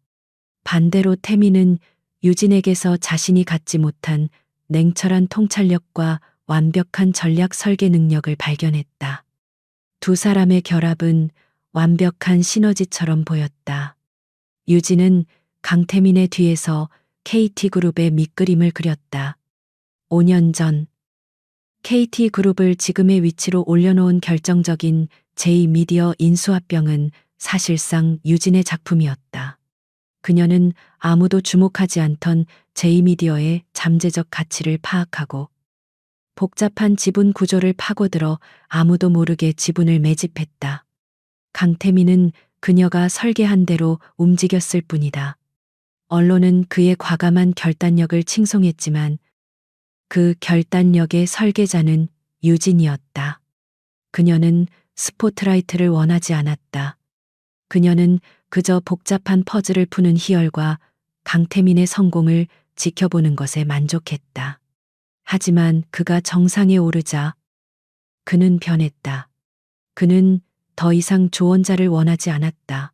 반대로 태민은 유진에게서 자신이 갖지 못한 냉철한 통찰력과 완벽한 전략 설계 능력을 발견했다. 두 사람의 결합은 완벽한 시너지처럼 보였다. 유진은 강태민의 뒤에서 KT그룹의 밑그림을 그렸다. 5년 전 KT그룹을 지금의 위치로 올려놓은 결정적인 제2미디어 인수합병은 사실상 유진의 작품이었다. 그녀는 아무도 주목하지 않던 제2미디어의 잠재적 가치를 파악하고 복잡한 지분 구조를 파고들어 아무도 모르게 지분을 매집했다. 강태민은 그녀가 설계한 대로 움직였을 뿐이다. 언론은 그의 과감한 결단력을 칭송했지만 그 결단력의 설계자는 유진이었다. 그녀는 스포트라이트를 원하지 않았다. 그녀는 그저 복잡한 퍼즐을 푸는 희열과 강태민의 성공을 지켜보는 것에 만족했다. 하지만 그가 정상에 오르자 그는 변했다. 그는 더 이상 조언자를 원하지 않았다.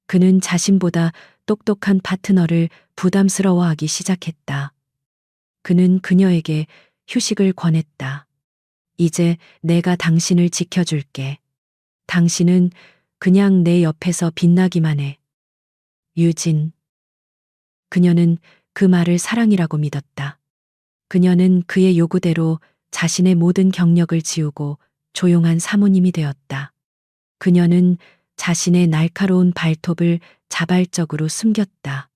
그는 자신보다 똑똑한 파트너를 부담스러워하기 시작했다. 그는 그녀에게 휴식을 권했다. 이제 내가 당신을 지켜줄게. 당신은 그냥 내 옆에서 빛나기만 해. 유진. 그녀는 그 말을 사랑이라고 믿었다. 그녀는 그의 요구대로 자신의 모든 경력을 지우고 조용한 사모님이 되었다. 그녀는 자신의 날카로운 발톱을 자발적으로 숨겼다.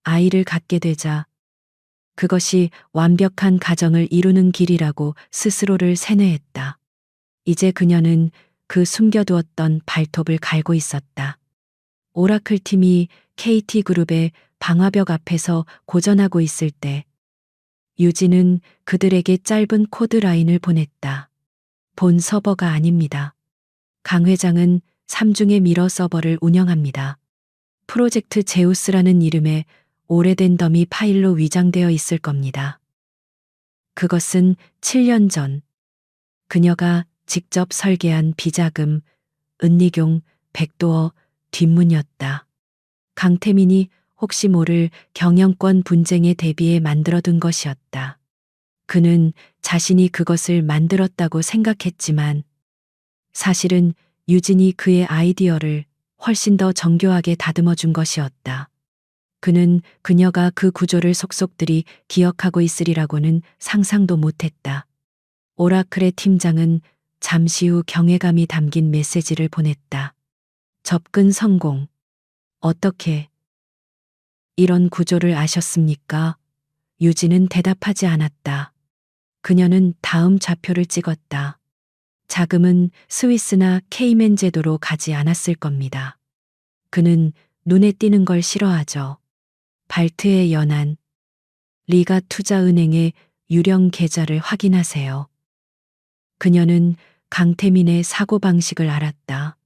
아이를 갖게 되자 그것이 완벽한 가정을 이루는 길이라고 스스로를 세뇌했다. 이제 그녀는 그 숨겨두었던 발톱을 갈고 있었다. 오라클 팀이 KT그룹의 방화벽 앞에서 고전하고 있을 때 유진은 그들에게 짧은 코드 라인을 보냈다. 본 서버가 아닙니다. 강 회장은 삼중의 미러 서버를 운영합니다. 프로젝트 제우스라는 이름의 오래된 더미 파일로 위장되어 있을 겁니다. 그것은 7년 전 그녀가 직접 설계한 비자금, 은리경, 백도어 뒷문이었다. 강태민이 혹시 모를 경영권 분쟁에 대비해 만들어둔 것이었다. 그는 자신이 그것을 만들었다고 생각했지만 사실은 유진이 그의 아이디어를 훨씬 더 정교하게 다듬어 준 것이었다. 그는 그녀가 그 구조를 속속들이 기억하고 있으리라고는 상상도 못했다. 오라클의 팀장은 잠시 후 경외감이 담긴 메시지를 보냈다. 접근 성공. 어떻게 이런 구조를 아셨습니까? 유진은 대답하지 않았다. 그녀는 다음 좌표를 찍었다. 자금은 스위스나 케이맨 제도로 가지 않았을 겁니다. 그는 눈에 띄는 걸 싫어하죠. 발트의 연안, 리가 투자은행의 유령 계좌를 확인하세요. 그녀는 강태민의 사고방식을 알았다.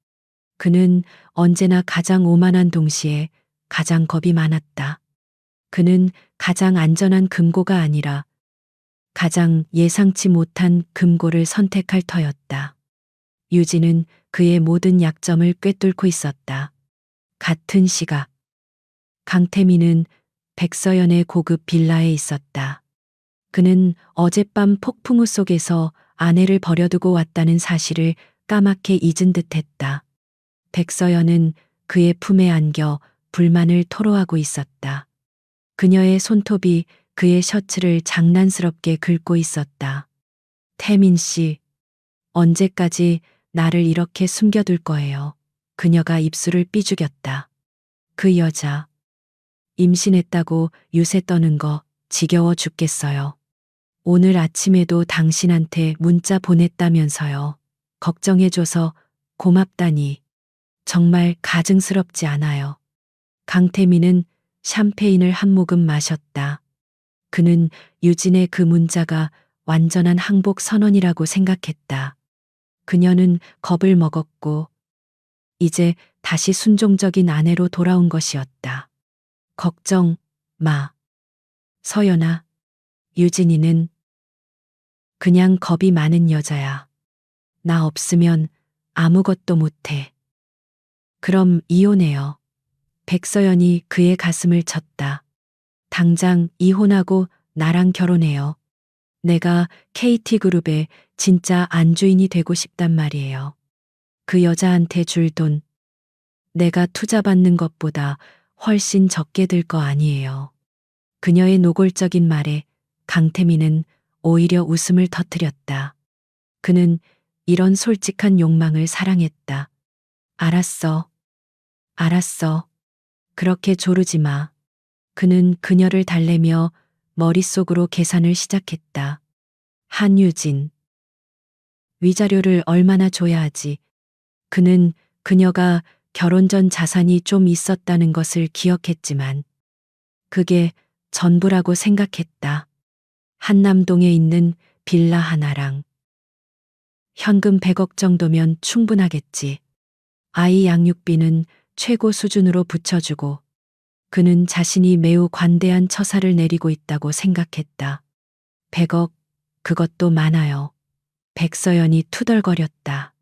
그는 언제나 가장 오만한 동시에 가장 겁이 많았다. 그는 가장 안전한 금고가 아니라 가장 예상치 못한 금고를 선택할 터였다. 유진은 그의 모든 약점을 꿰뚫고 있었다. 같은 시각 강태민은 백서연의 고급 빌라에 있었다. 그는 어젯밤 폭풍우 속에서 아내를 버려두고 왔다는 사실을 까맣게 잊은 듯했다. 백서연은 그의 품에 안겨 불만을 토로하고 있었다. 그녀의 손톱이 그의 셔츠를 장난스럽게 긁고 있었다. 태민 씨, 언제까지 나를 이렇게 숨겨둘 거예요? 그녀가 입술을 삐죽였다. 그 여자, 임신했다고 유세 떠는 거 지겨워 죽겠어요. 오늘 아침에도 당신한테 문자 보냈다면서요. 걱정해줘서 고맙다니. 정말 가증스럽지 않아요. 강태민은 샴페인을 한 모금 마셨다. 그는 유진의 그 문자가 완전한 항복 선언이라고 생각했다. 그녀는 겁을 먹었고 이제 다시 순종적인 아내로 돌아온 것이었다. 걱정 마. 서연아, 유진이는 그냥 겁이 많은 여자야. 나 없으면 아무것도 못해. 그럼 이혼해요. 백서연이 그의 가슴을 쳤다. 당장 이혼하고 나랑 결혼해요. 내가 KT그룹의 진짜 안주인이 되고 싶단 말이에요. 그 여자한테 줄 돈, 내가 투자받는 것보다 훨씬 적게 들 거 아니에요. 그녀의 노골적인 말에 강태민은 오히려 웃음을 터뜨렸다. 그는 이런 솔직한 욕망을 사랑했다. 알았어. 알았어. 그렇게 조르지 마. 그는 그녀를 달래며 머릿속으로 계산을 시작했다. 한유진. 위자료를 얼마나 줘야 하지? 그는 그녀가 결혼 전 자산이 좀 있었다는 것을 기억했지만 그게 전부라고 생각했다. 한남동에 있는 빌라 하나랑 현금 100억 정도면 충분하겠지. 아이 양육비는 최고 수준으로 붙여주고 그는 자신이 매우 관대한 처사를 내리고 있다고 생각했다. 100억, 그것도 많아요. 백서연이 투덜거렸다.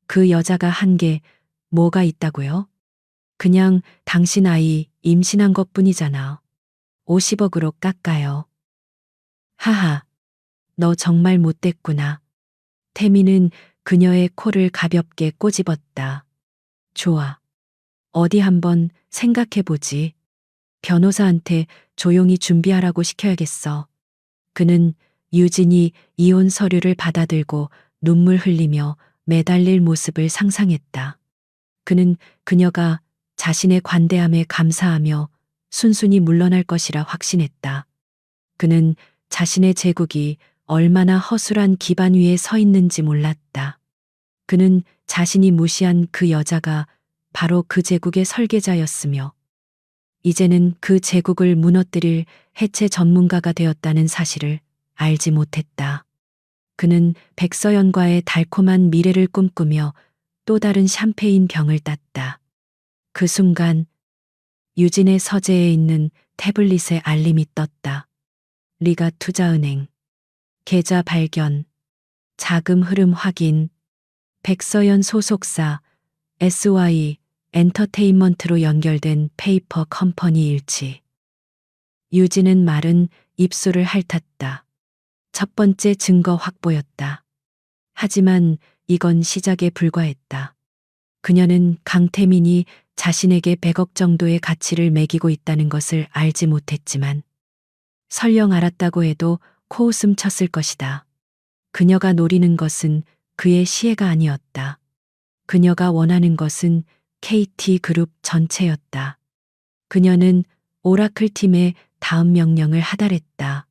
그 여자가 한 게 뭐가 있다고요? 그냥 당신 아이 임신한 것뿐이잖아. 50억으로 깎아요. 하하, 너 정말 못됐구나. 태미는 그녀의 코를 가볍게 꼬집었다. 좋아. 어디 한번 생각해보지. 변호사한테 조용히 준비하라고 시켜야겠어. 그는 유진이 이혼 서류를 받아들고 눈물 흘리며 매달릴 모습을 상상했다. 그는 그녀가 자신의 관대함에 감사하며 순순히 물러날 것이라 확신했다. 그는 자신의 제국이 얼마나 허술한 기반 위에 서 있는지 몰랐다. 그는 자신이 무시한 그 여자가 바로 그 제국의 설계자였으며 이제는 그 제국을 무너뜨릴 해체 전문가가 되었다는 사실을 알지 못했다. 그는 백서연과의 달콤한 미래를 꿈꾸며 또 다른 샴페인 병을 땄다. 그 순간 유진의 서재에 있는 태블릿에 알림이 떴다. 리가 투자은행. 계좌 발견. 자금 흐름 확인. 백서연 소속사 SY 엔터테인먼트로 연결된 페이퍼 컴퍼니 일치. 유진은 마른 입술을 핥았다. 첫 번째 증거 확보였다. 하지만 이건 시작에 불과했다. 그녀는 강태민이 자신에게 100억 정도의 가치를 매기고 있다는 것을 알지 못했지만 설령 알았다고 해도 코웃음 쳤을 것이다. 그녀가 노리는 것은 그의 시혜가 아니었다. 그녀가 원하는 것은 KT그룹 전체였다. 그녀는 오라클 팀의 다음 명령을 하달했다.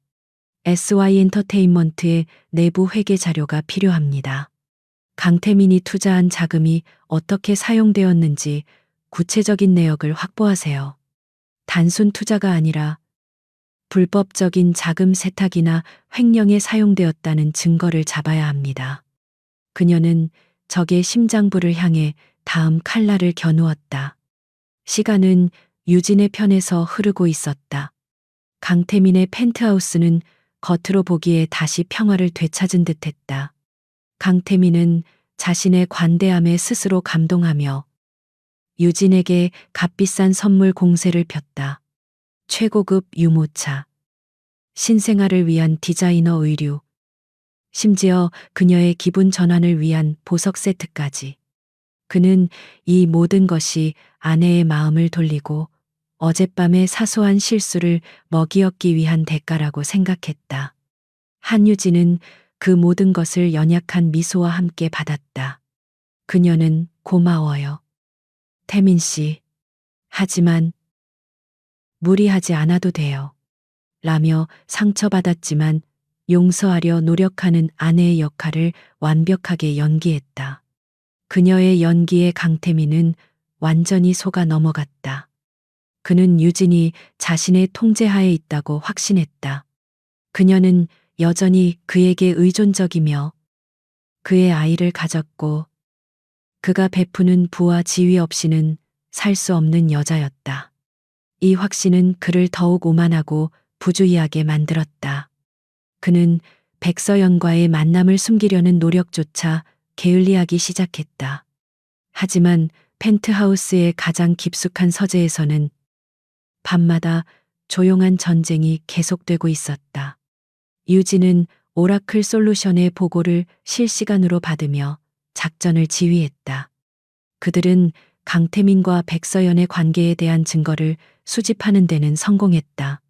SY 엔터테인먼트의 내부 회계 자료가 필요합니다. 강태민이 투자한 자금이 어떻게 사용되었는지 구체적인 내역을 확보하세요. 단순 투자가 아니라 불법적인 자금 세탁이나 횡령에 사용되었다는 증거를 잡아야 합니다. 그녀는 적의 심장부를 향해 다음 칼날을 겨누었다. 시간은 유진의 편에서 흐르고 있었다. 강태민의 펜트하우스는 겉으로 보기에 다시 평화를 되찾은 듯했다. 강태민은 자신의 관대함에 스스로 감동하며 유진에게 값비싼 선물 공세를 폈다. 최고급 유모차, 신생아를 위한 디자이너 의류, 심지어 그녀의 기분 전환을 위한 보석 세트까지. 그는 이 모든 것이 아내의 마음을 돌리고 어젯밤의 사소한 실수를 먹이얻기 위한 대가라고 생각했다. 한유진은 그 모든 것을 연약한 미소와 함께 받았다. 그녀는 고마워요. 태민 씨. 하지만 무리하지 않아도 돼요. 라며 상처받았지만 용서하려 노력하는 아내의 역할을 완벽하게 연기했다. 그녀의 연기에 강태민은 완전히 속아 넘어갔다. 그는 유진이 자신의 통제하에 있다고 확신했다. 그녀는 여전히 그에게 의존적이며 그의 아이를 가졌고 그가 베푸는 부와 지위 없이는 살 수 없는 여자였다. 이 확신은 그를 더욱 오만하고 부주의하게 만들었다. 그는 백서연과의 만남을 숨기려는 노력조차 게을리하기 시작했다. 하지만 펜트하우스의 가장 깊숙한 서재에서는 밤마다 조용한 전쟁이 계속되고 있었다. 유진은 오라클 솔루션의 보고를 실시간으로 받으며 작전을 지휘했다. 그들은 강태민과 백서연의 관계에 대한 증거를 수집하는 데는 성공했다.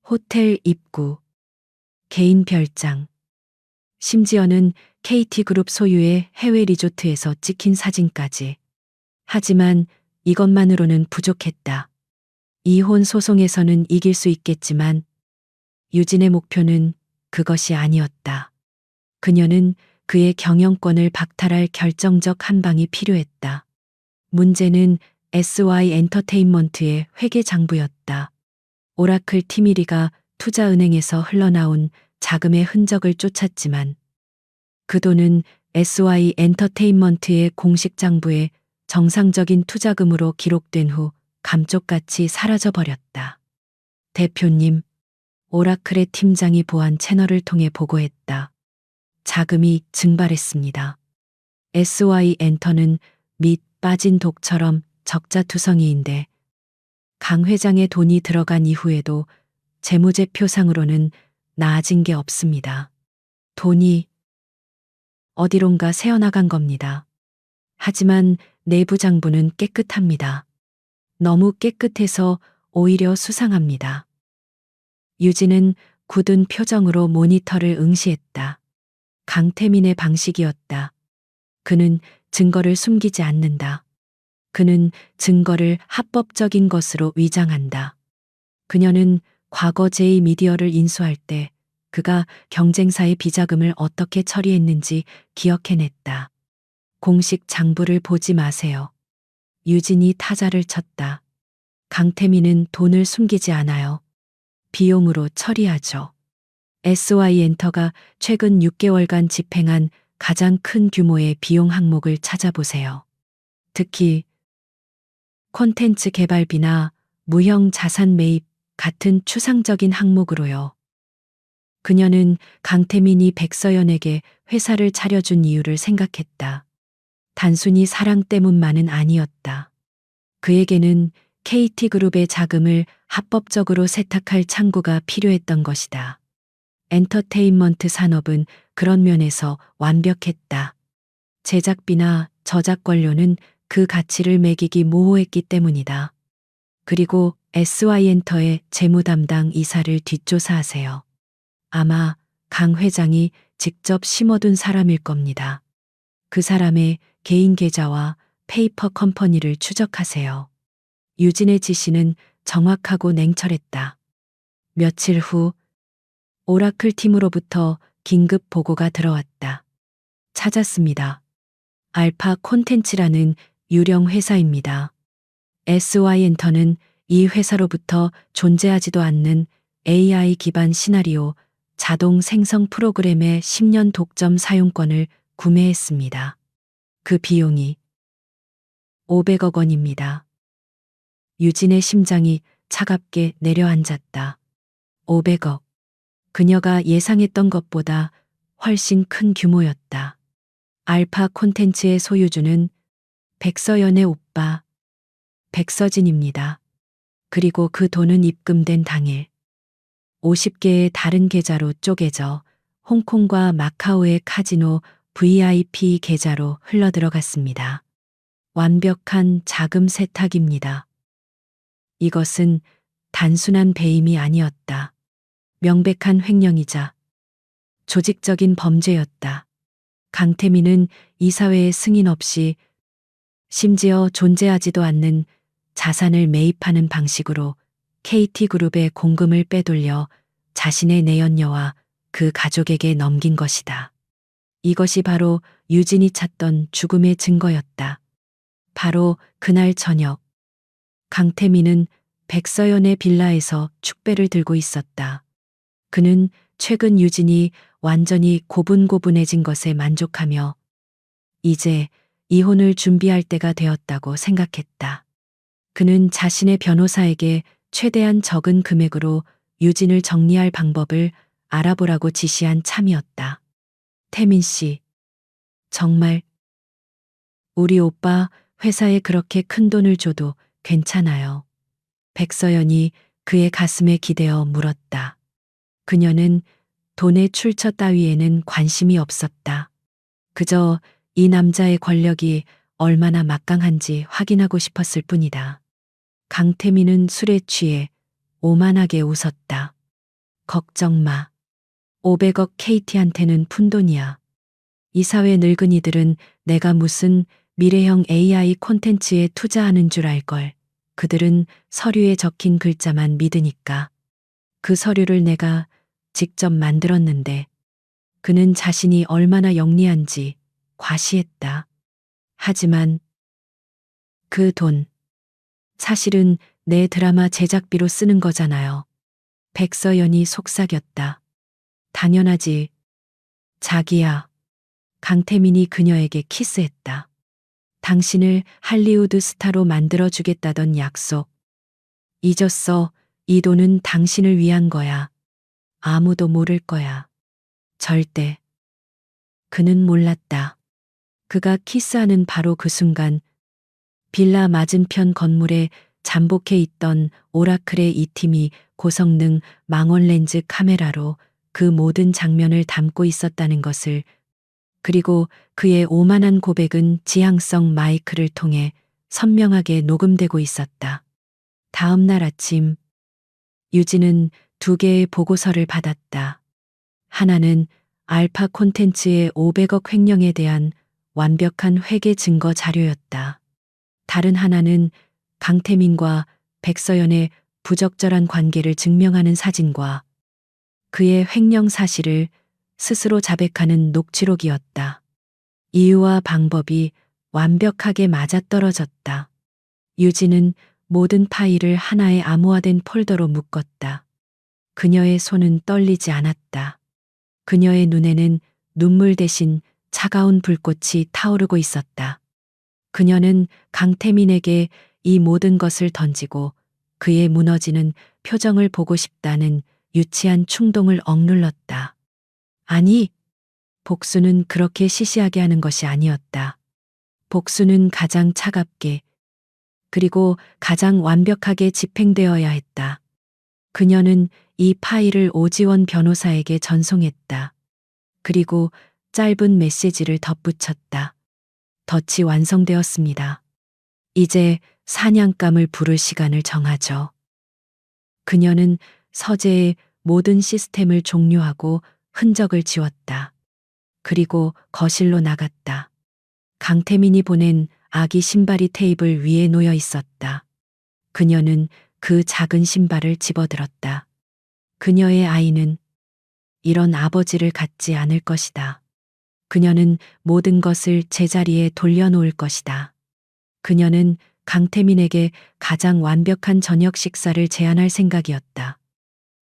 호텔 입구, 개인 별장, 심지어는 KT그룹 소유의 해외 리조트에서 찍힌 사진까지. 하지만 이것만으로는 부족했다. 이혼 소송에서는 이길 수 있겠지만 유진의 목표는 그것이 아니었다. 그녀는 그의 경영권을 박탈할 결정적 한 방이 필요했다. 문제는 SY 엔터테인먼트의 회계 장부였다. 오라클 티미리가 투자은행에서 흘러나온 자금의 흔적을 쫓았지만 그 돈은 SY 엔터테인먼트의 공식 장부에 정상적인 투자금으로 기록된 후 감쪽같이 사라져버렸다. 대표님, 오라클의 팀장이 보안 채널을 통해 보고했다. 자금이 증발했습니다. SY 엔터는 밑 빠진 독처럼 적자투성이인데 강 회장의 돈이 들어간 이후에도 재무제표상으로는 나아진 게 없습니다. 돈이 어디론가 새어나간 겁니다. 하지만 내부 장부는 깨끗합니다. 너무 깨끗해서 오히려 수상합니다. 유진은 굳은 표정으로 모니터를 응시했다. 강태민의 방식이었다. 그는 증거를 숨기지 않는다. 그는 증거를 합법적인 것으로 위장한다. 그녀는 과거 제2미디어를 인수할 때 그가 경쟁사의 비자금을 어떻게 처리했는지 기억해냈다. 공식 장부를 보지 마세요. 유진이 타자를 쳤다. 강태민은 돈을 숨기지 않아요. 비용으로 처리하죠. SY 엔터가 최근 6개월간 집행한 가장 큰 규모의 비용 항목을 찾아보세요. 특히 콘텐츠 개발비나 무형 자산 매입 같은 추상적인 항목으로요. 그녀는 강태민이 백서연에게 회사를 차려준 이유를 생각했다. 단순히 사랑 때문만은 아니었다. 그에게는 KT그룹의 자금을 합법적으로 세탁할 창구가 필요했던 것이다. 엔터테인먼트 산업은 그런 면에서 완벽했다. 제작비나 저작 권료는 그 가치를 매기기 모호했기 때문이다. 그리고 SY 엔터의 재무 담당 이사를 뒷조사하세요. 아마 강 회장이 직접 심어둔 사람일 겁니다. 그 사람의 개인 계좌와 페이퍼 컴퍼니를 추적하세요. 유진의 지시는 정확하고 냉철했다. 며칠 후 오라클 팀으로부터 긴급 보고가 들어왔다. 찾았습니다. 알파 콘텐츠라는 유령 회사입니다. SY 엔터는 이 회사로부터 존재하지도 않는 AI 기반 시나리오 자동 생성 프로그램의 10년 독점 사용권을 구매했습니다. 그 비용이 500억 원입니다. 유진의 심장이 차갑게 내려앉았다. 500억. 그녀가 예상했던 것보다 훨씬 큰 규모였다. 알파 콘텐츠의 소유주는 백서연의 오빠, 백서진입니다. 그리고 그 돈은 입금된 당일 50개의 다른 계좌로 쪼개져 홍콩과 마카오의 카지노 VIP 계좌로 흘러들어갔습니다. 완벽한 자금 세탁입니다. 이것은 단순한 배임이 아니었다. 명백한 횡령이자 조직적인 범죄였다. 강태민은 이사회의 승인 없이 심지어 존재하지도 않는 자산을 매입하는 방식으로 KT그룹의 공금을 빼돌려 자신의 내연녀와 그 가족에게 넘긴 것이다. 이것이 바로 유진이 찾던 죽음의 증거였다. 바로 그날 저녁, 강태민은 백서연의 빌라에서 축배를 들고 있었다. 그는 최근 유진이 완전히 고분고분해진 것에 만족하며 이제 이혼을 준비할 때가 되었다고 생각했다. 그는 자신의 변호사에게 최대한 적은 금액으로 유진을 정리할 방법을 알아보라고 지시한 참이었다. 태민 씨, 정말 우리 오빠 회사에 그렇게 큰 돈을 줘도 괜찮아요. 백서연이 그의 가슴에 기대어 물었다. 그녀는 돈의 출처 따위에는 관심이 없었다. 그저 이 남자의 권력이 얼마나 막강한지 확인하고 싶었을 뿐이다. 강태민은 술에 취해 오만하게 웃었다. 걱정 마. 500억 KT한테는 푼돈이야. 이 사회 늙은이들은 내가 무슨 미래형 AI 콘텐츠에 투자하는 줄 알걸. 그들은 서류에 적힌 글자만 믿으니까. 그 서류를 내가 직접 만들었는데 그는 자신이 얼마나 영리한지 과시했다. 하지만 그 돈, 사실은 내 드라마 제작비로 쓰는 거잖아요. 백서연이 속삭였다. 당연하지. 자기야. 강태민이 그녀에게 키스했다. 당신을 할리우드 스타로 만들어주겠다던 약속. 잊었어. 이 돈은 당신을 위한 거야. 아무도 모를 거야. 절대. 그는 몰랐다. 그가 키스하는 바로 그 순간 빌라 맞은편 건물에 잠복해 있던 오라클의 이 팀이 고성능 망원 렌즈 카메라로 그 모든 장면을 담고 있었다는 것을, 그리고 그의 오만한 고백은 지향성 마이크를 통해 선명하게 녹음되고 있었다. 다음 날 아침, 유진은 두 개의 보고서를 받았다. 하나는 알파 콘텐츠의 500억 횡령에 대한 완벽한 회계 증거 자료였다. 다른 하나는 강태민과 백서연의 부적절한 관계를 증명하는 사진과 그의 횡령 사실을 스스로 자백하는 녹취록이었다. 이유와 방법이 완벽하게 맞아떨어졌다. 유진은 모든 파일을 하나의 암호화된 폴더로 묶었다. 그녀의 손은 떨리지 않았다. 그녀의 눈에는 눈물 대신 차가운 불꽃이 타오르고 있었다. 그녀는 강태민에게 이 모든 것을 던지고 그의 무너지는 표정을 보고 싶다는 유치한 충동을 억눌렀다. 아니, 복수는 그렇게 시시하게 하는 것이 아니었다. 복수는 가장 차갑게, 그리고 가장 완벽하게 집행되어야 했다. 그녀는 이 파일을 오지원 변호사에게 전송했다. 그리고 짧은 메시지를 덧붙였다. 덫이 완성되었습니다. 이제 사냥감을 부를 시간을 정하죠. 그녀는 서재의 모든 시스템을 종료하고 흔적을 지웠다. 그리고 거실로 나갔다. 강태민이 보낸 아기 신발이 테이블 위에 놓여 있었다. 그녀는 그 작은 신발을 집어들었다. 그녀의 아이는 이런 아버지를 갖지 않을 것이다. 그녀는 모든 것을 제자리에 돌려놓을 것이다. 그녀는 강태민에게 가장 완벽한 저녁 식사를 제안할 생각이었다.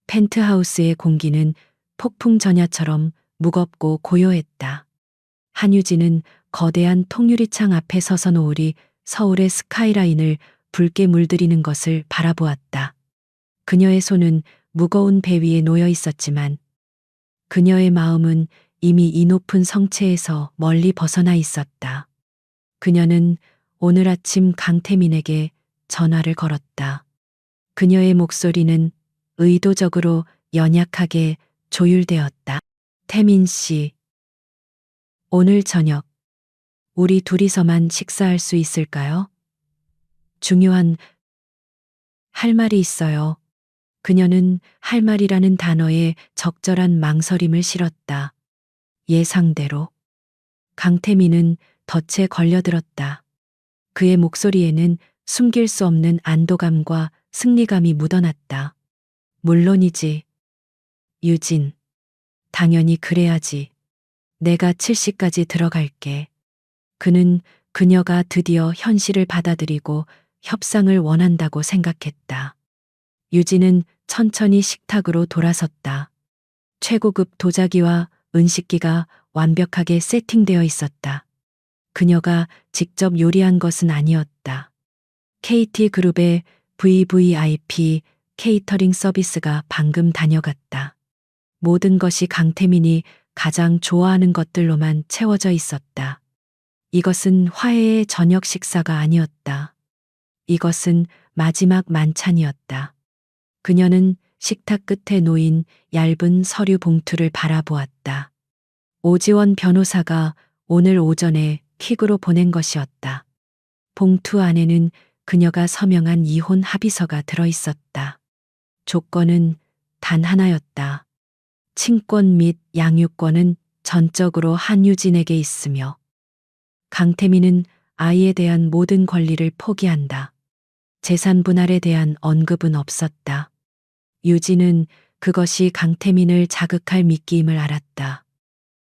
펜트하우스의 공기는 폭풍 전야처럼 무겁고 고요했다. 한유진은 거대한 통유리창 앞에 서서 노을이 서울의 스카이라인을 붉게 물들이는 것을 바라보았다. 그녀의 손은 무거운 배 위에 놓여 있었지만 그녀의 마음은 이미 이 높은 성체에서 멀리 벗어나 있었다. 그녀는 오늘 아침 강태민에게 전화를 걸었다. 그녀의 목소리는 의도적으로 연약하게 조율되었다. 태민 씨, 오늘 저녁 우리 둘이서만 식사할 수 있을까요? 중요한 할 말이 있어요. 그녀는 할 말이라는 단어에 적절한 망설임을 실었다. 예상대로 강태민은 덫에 걸려들었다. 그의 목소리에는 숨길 수 없는 안도감과 승리감이 묻어났다. 물론이지. 유진. 당연히 그래야지. 내가 70까지 들어갈게. 그는 그녀가 드디어 현실을 받아들이고 협상을 원한다고 생각했다. 유진은 천천히 식탁으로 돌아섰다. 최고급 도자기와 은식기가 완벽하게 세팅되어 있었다. 그녀가 직접 요리한 것은 아니었다. KT그룹의 VVIP 케이터링 서비스가 방금 다녀갔다. 모든 것이 강태민이 가장 좋아하는 것들로만 채워져 있었다. 이것은 화해의 저녁 식사가 아니었다. 이것은 마지막 만찬이었다. 그녀는 식탁 끝에 놓인 얇은 서류 봉투를 바라보았다. 오지원 변호사가 오늘 오전에 퀵으로 보낸 것이었다. 봉투 안에는 그녀가 서명한 이혼 합의서가 들어 있었다. 조건은 단 하나였다. 친권 및 양육권은 전적으로 한유진에게 있으며 강태민은 아이에 대한 모든 권리를 포기한다. 재산 분할에 대한 언급은 없었다. 유진은 그것이 강태민을 자극할 미끼임을 알았다.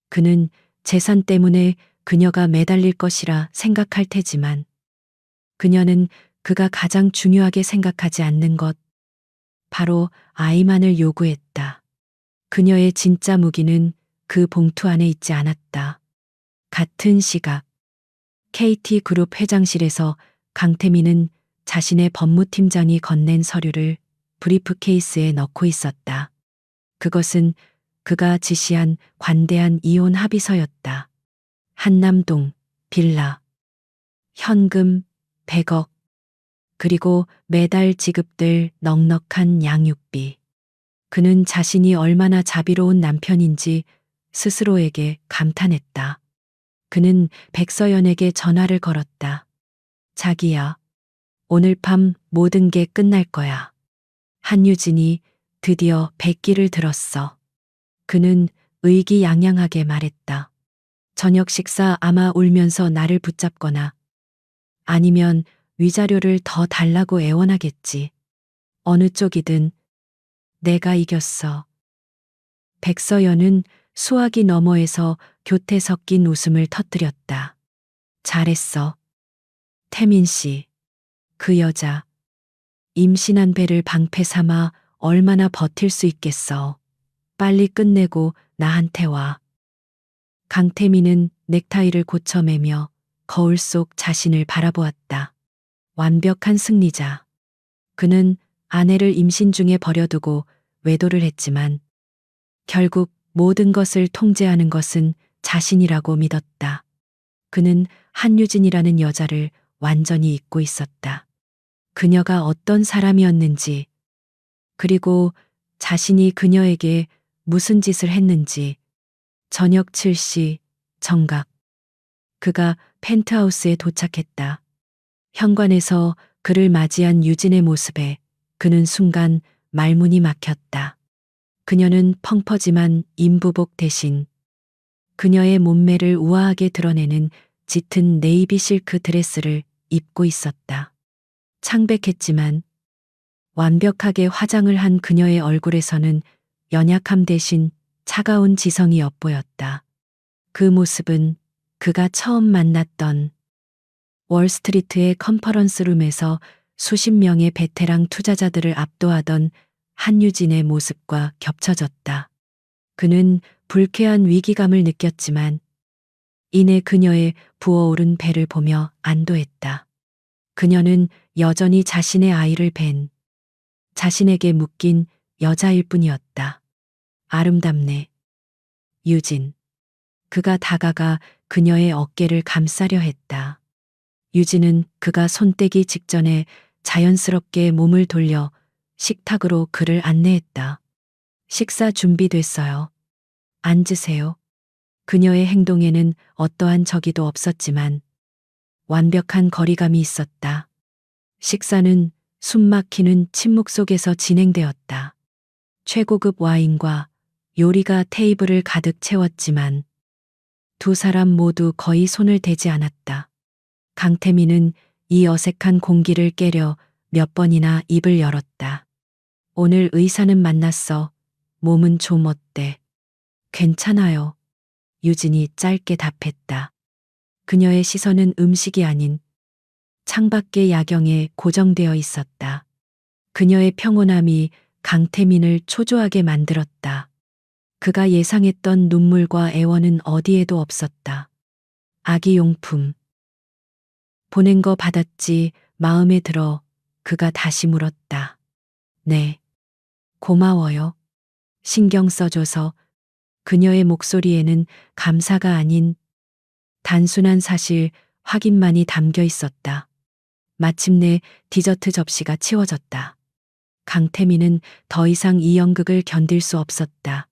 그는 재산 때문에 그녀가 매달릴 것이라 생각할 테지만 그녀는 그가 가장 중요하게 생각하지 않는 것, 바로 아이만을 요구했다. 그녀의 진짜 무기는 그 봉투 안에 있지 않았다. 같은 시각, KT그룹 회장실에서 강태민은 자신의 법무팀장이 건넨 서류를 브리프케이스에 넣고 있었다. 그것은 그가 지시한 관대한 이혼 합의서였다. 한남동, 빌라, 현금 100억, 그리고 매달 지급될 넉넉한 양육비. 그는 자신이 얼마나 자비로운 남편인지 스스로에게 감탄했다. 그는 백서연에게 전화를 걸었다. 자기야, 오늘 밤 모든 게 끝날 거야. 한유진이 드디어 백기를 들었어. 그는 의기양양하게 말했다. 저녁 식사 아마 울면서 나를 붙잡거나 아니면 위자료를 더 달라고 애원하겠지. 어느 쪽이든 내가 이겼어. 백서연은 수화기 너머에서 교태 섞인 웃음을 터뜨렸다. 잘했어. 태민 씨. 그 여자. 임신한 배를 방패 삼아 얼마나 버틸 수 있겠어. 빨리 끝내고 나한테 와. 강태민은 넥타이를 고쳐매며 거울 속 자신을 바라보았다. 완벽한 승리자. 그는 아내를 임신 중에 버려두고 외도를 했지만 결국 모든 것을 통제하는 것은 자신이라고 믿었다. 그는 한유진이라는 여자를 완전히 잊고 있었다. 그녀가 어떤 사람이었는지, 그리고 자신이 그녀에게 무슨 짓을 했는지. 저녁 7시 정각. 그가 펜트하우스에 도착했다. 현관에서 그를 맞이한 유진의 모습에 그는 순간 말문이 막혔다. 그녀는 펑퍼짐한 임부복 대신 그녀의 몸매를 우아하게 드러내는 짙은 네이비 실크 드레스를 입고 있었다. 창백했지만 완벽하게 화장을 한 그녀의 얼굴에서는 연약함 대신 차가운 지성이 엿보였다. 그 모습은 그가 처음 만났던 월스트리트의 컨퍼런스룸에서 수십 명의 베테랑 투자자들을 압도하던 한유진의 모습과 겹쳐졌다. 그는 불쾌한 위기감을 느꼈지만 이내 그녀의 부어오른 배를 보며 안도했다. 그녀는 여전히 자신의 아이를 뵌 자신에게 묶인 여자일 뿐이었다. 아름답네. 유진. 그가 다가가 그녀의 어깨를 감싸려 했다. 유진은 그가 손떼기 직전에 자연스럽게 몸을 돌려 식탁으로 그를 안내했다. 식사 준비됐어요. 앉으세요. 그녀의 행동에는 어떠한 적이도 없었지만 완벽한 거리감이 있었다. 식사는 숨막히는 침묵 속에서 진행되었다. 최고급 와인과 요리가 테이블을 가득 채웠지만 두 사람 모두 거의 손을 대지 않았다. 강태민은 이 어색한 공기를 깨려 몇 번이나 입을 열었다. 오늘 의사는 만났어. 몸은 좀 어때? 괜찮아요. 유진이 짧게 답했다. 그녀의 시선은 음식이 아닌 창밖의 야경에 고정되어 있었다. 그녀의 평온함이 강태민을 초조하게 만들었다. 그가 예상했던 눈물과 애원은 어디에도 없었다. 아기용품. 보낸 거 받았지. 마음에 들어. 그가 다시 물었다. 네. 고마워요. 신경 써줘서. 그녀의 목소리에는 감사가 아닌 단순한 사실 확인만이 담겨 있었다. 마침내 디저트 접시가 치워졌다. 강태민은 더 이상 이 연극을 견딜 수 없었다.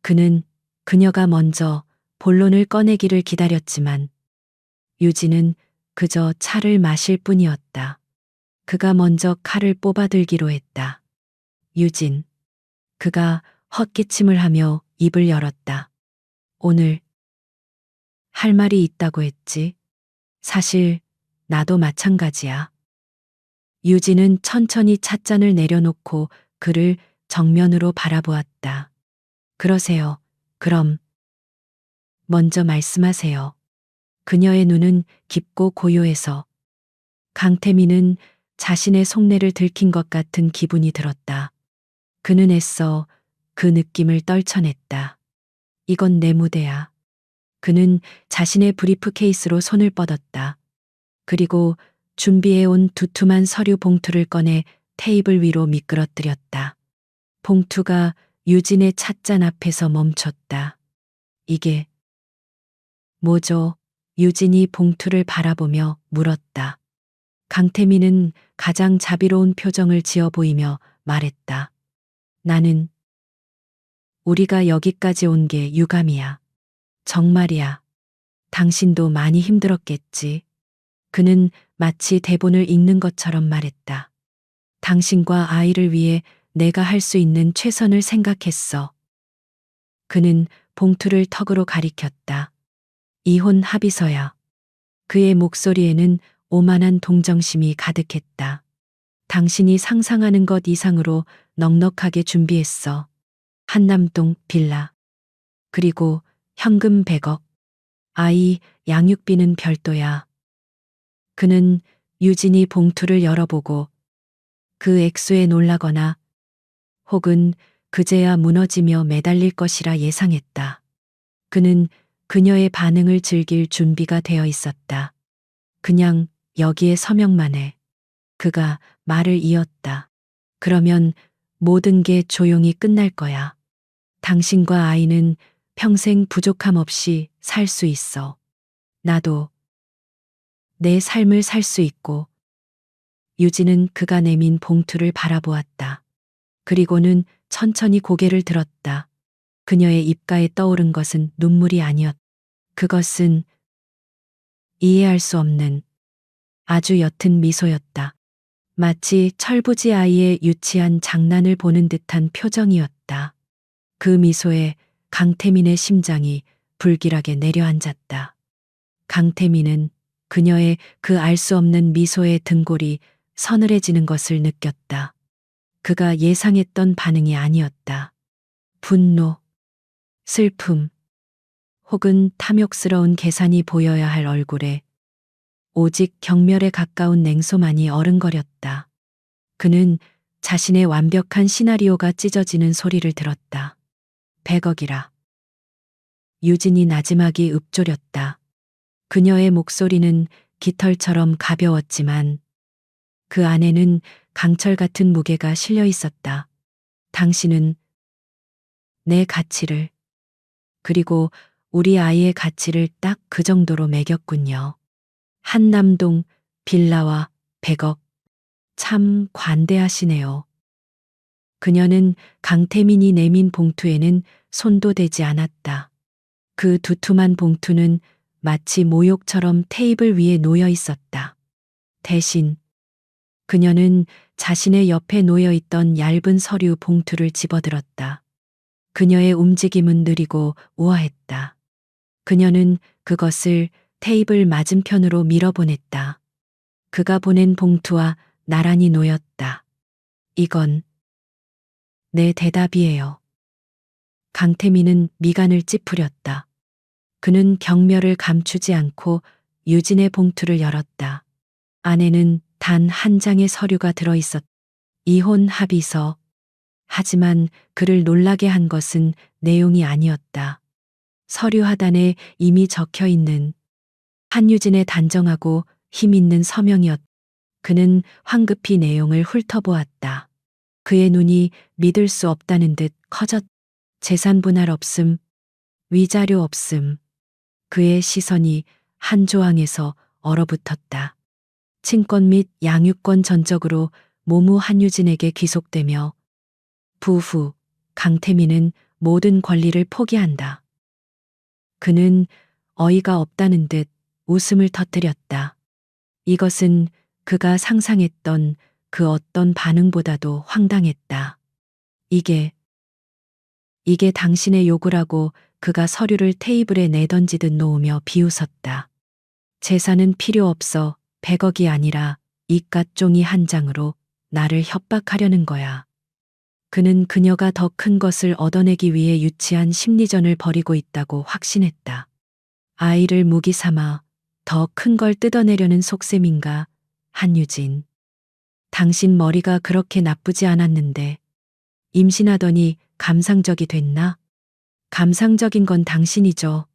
그는 그녀가 먼저 본론을 꺼내기를 기다렸지만 유진은 그저 차를 마실 뿐이었다. 그가 먼저 칼을 뽑아들기로 했다. 유진. 그가 헛기침을 하며 입을 열었다. 오늘 할 말이 있다고 했지. 사실 나도 마찬가지야. 유진은 천천히 찻잔을 내려놓고 그를 정면으로 바라보았다. 그러세요. 그럼 먼저 말씀하세요. 그녀의 눈은 깊고 고요해서 강태민은 자신의 속내를 들킨 것 같은 기분이 들었다. 그는 애써 그 느낌을 떨쳐냈다. 이건 내 무대야. 그는 자신의 브리프 케이스로 손을 뻗었다. 그리고 준비해온 두툼한 서류 봉투를 꺼내 테이블 위로 미끄러뜨렸다. 봉투가 유진의 찻잔 앞에서 멈췄다. 이게 뭐죠? 유진이 봉투를 바라보며 물었다. 강태민은 가장 자비로운 표정을 지어 보이며 말했다. 나는 우리가 여기까지 온 게 유감이야. 정말이야. 당신도 많이 힘들었겠지. 그는 마치 대본을 읽는 것처럼 말했다. 당신과 아이를 위해 내가 할 수 있는 최선을 생각했어. 그는 봉투를 턱으로 가리켰다. 이혼 합의서야. 그의 목소리에는 오만한 동정심이 가득했다. 당신이 상상하는 것 이상으로 넉넉하게 준비했어. 한남동 빌라. 그리고 현금 100억. 아이 양육비는 별도야. 그는 유진이 봉투를 열어보고 그 액수에 놀라거나 혹은 그제야 무너지며 매달릴 것이라 예상했다. 그는 그녀의 반응을 즐길 준비가 되어 있었다. 그냥 여기에 서명만 해. 그가 말을 이었다. 그러면 모든 게 조용히 끝날 거야. 당신과 아이는 평생 부족함 없이 살 수 있어. 나도 내 삶을 살 수 있고. 유진은 그가 내민 봉투를 바라보았다. 그리고는 천천히 고개를 들었다. 그녀의 입가에 떠오른 것은 눈물이 아니었다. 그것은 이해할 수 없는 아주 옅은 미소였다. 마치 철부지 아이의 유치한 장난을 보는 듯한 표정이었다. 그 미소에 강태민의 심장이 불길하게 내려앉았다. 강태민은 그녀의 그 알 수 없는 미소의 등골이 서늘해지는 것을 느꼈다. 그가 예상했던 반응이 아니었다. 분노, 슬픔, 혹은 탐욕스러운 계산이 보여야 할 얼굴에 오직 경멸에 가까운 냉소만이 어른거렸다. 그는 자신의 완벽한 시나리오가 찢어지는 소리를 들었다. 100억이라. 유진이 나지막이 읊조렸다. 그녀의 목소리는 깃털처럼 가벼웠지만 그 안에는 강철 같은 무게가 실려 있었다. 당신은 내 가치를, 그리고 우리 아이의 가치를 딱 그 정도로 매겼군요. 한남동 빌라와 100억. 참 관대하시네요. 그녀는 강태민이 내민 봉투에는 손도 대지 않았다. 그 두툼한 봉투는 마치 모욕처럼 테이블 위에 놓여 있었다. 대신 그녀는 자신의 옆에 놓여 있던 얇은 서류 봉투를 집어들었다. 그녀의 움직임은 느리고 우아했다. 그녀는 그것을 테이블 맞은편으로 밀어보냈다. 그가 보낸 봉투와 나란히 놓였다. 이건 내 대답이에요. 강태민은 미간을 찌푸렸다. 그는 경멸을 감추지 않고 유진의 봉투를 열었다. 안에는 단 한 장의 서류가 들어있었다. 이혼 합의서. 하지만 그를 놀라게 한 것은 내용이 아니었다. 서류 하단에 이미 적혀 있는 한유진의 단정하고 힘 있는 서명이었다. 그는 황급히 내용을 훑어보았다. 그의 눈이 믿을 수 없다는 듯 커졌다. 재산 분할 없음, 위자료 없음, 그의 시선이 한 조항에서 얼어붙었다. 친권 및 양육권 전적으로 모무 한유진에게 귀속되며 부후 강태민은 모든 권리를 포기한다. 그는 어이가 없다는 듯 웃음을 터뜨렸다. 이것은 그가 상상했던 그 어떤 반응보다도 황당했다. 이게 당신의 요구라고 그가 서류를 테이블에 내던지듯 놓으며 비웃었다. 재산은 필요 없어 100억이 아니라 이깟 종이 한 장으로 나를 협박하려는 거야. 그는 그녀가 더 큰 것을 얻어내기 위해 유치한 심리전을 벌이고 있다고 확신했다. 아이를 무기 삼아 더 큰 걸 뜯어내려는 속셈인가, 한유진. 당신 머리가 그렇게 나쁘지 않았는데 임신하더니 감상적이 됐나? 감상적인 건 당신이죠.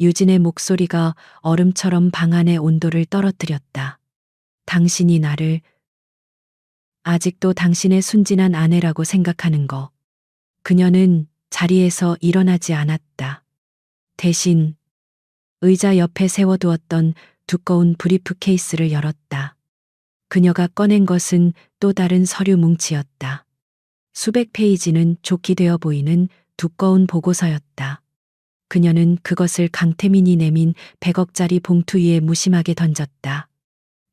유진의 목소리가 얼음처럼 방 안의 온도를 떨어뜨렸다. 당신이 나를 아직도 당신의 순진한 아내라고 생각하는 거. 그녀는 자리에서 일어나지 않았다. 대신 의자 옆에 세워두었던 두꺼운 브리프 케이스를 열었다. 그녀가 꺼낸 것은 또 다른 서류 뭉치였다. 수백 페이지는 좋게 되어 보이는 두꺼운 보고서였다. 그녀는 그것을 강태민이 내민 100억짜리 봉투 위에 무심하게 던졌다.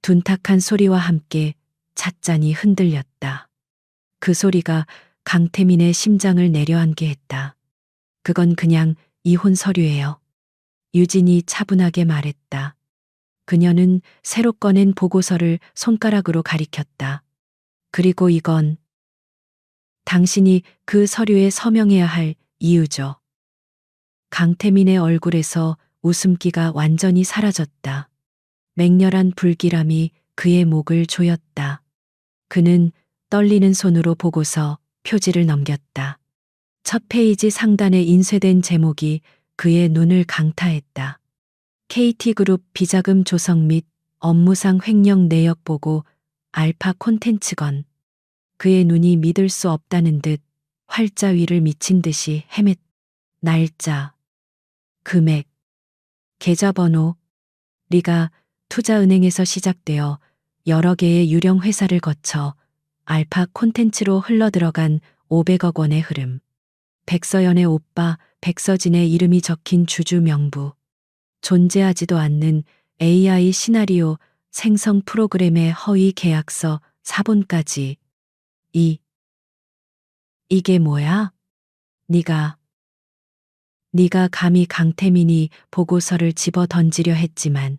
둔탁한 소리와 함께 찻잔이 흔들렸다. 그 소리가 강태민의 심장을 내려앉게 했다. 그건 그냥 이혼 서류예요. 유진이 차분하게 말했다. 그녀는 새로 꺼낸 보고서를 손가락으로 가리켰다. 그리고 이건 당신이 그 서류에 서명해야 할 이유죠. 강태민의 얼굴에서 웃음기가 완전히 사라졌다. 맹렬한 불길함이 그의 목을 조였다. 그는 떨리는 손으로 보고서 표지를 넘겼다. 첫 페이지 상단에 인쇄된 제목이 그의 눈을 강타했다. KT그룹 비자금 조성 및 업무상 횡령 내역 보고 알파 콘텐츠건. 그의 눈이 믿을 수 없다는 듯 활자 위를 미친 듯이 날짜, 금액, 계좌번호, 리가 투자은행에서 시작되어 여러 개의 유령 회사를 거쳐 알파 콘텐츠로 흘러들어간 500억 원의 흐름. 백서연의 오빠 백서진의 이름이 적힌 주주 명부. 존재하지도 않는 AI 시나리오 생성 프로그램의 허위 계약서 사본까지. 이게 뭐야? 네가 감히 강태민이 보고서를 집어 던지려 했지만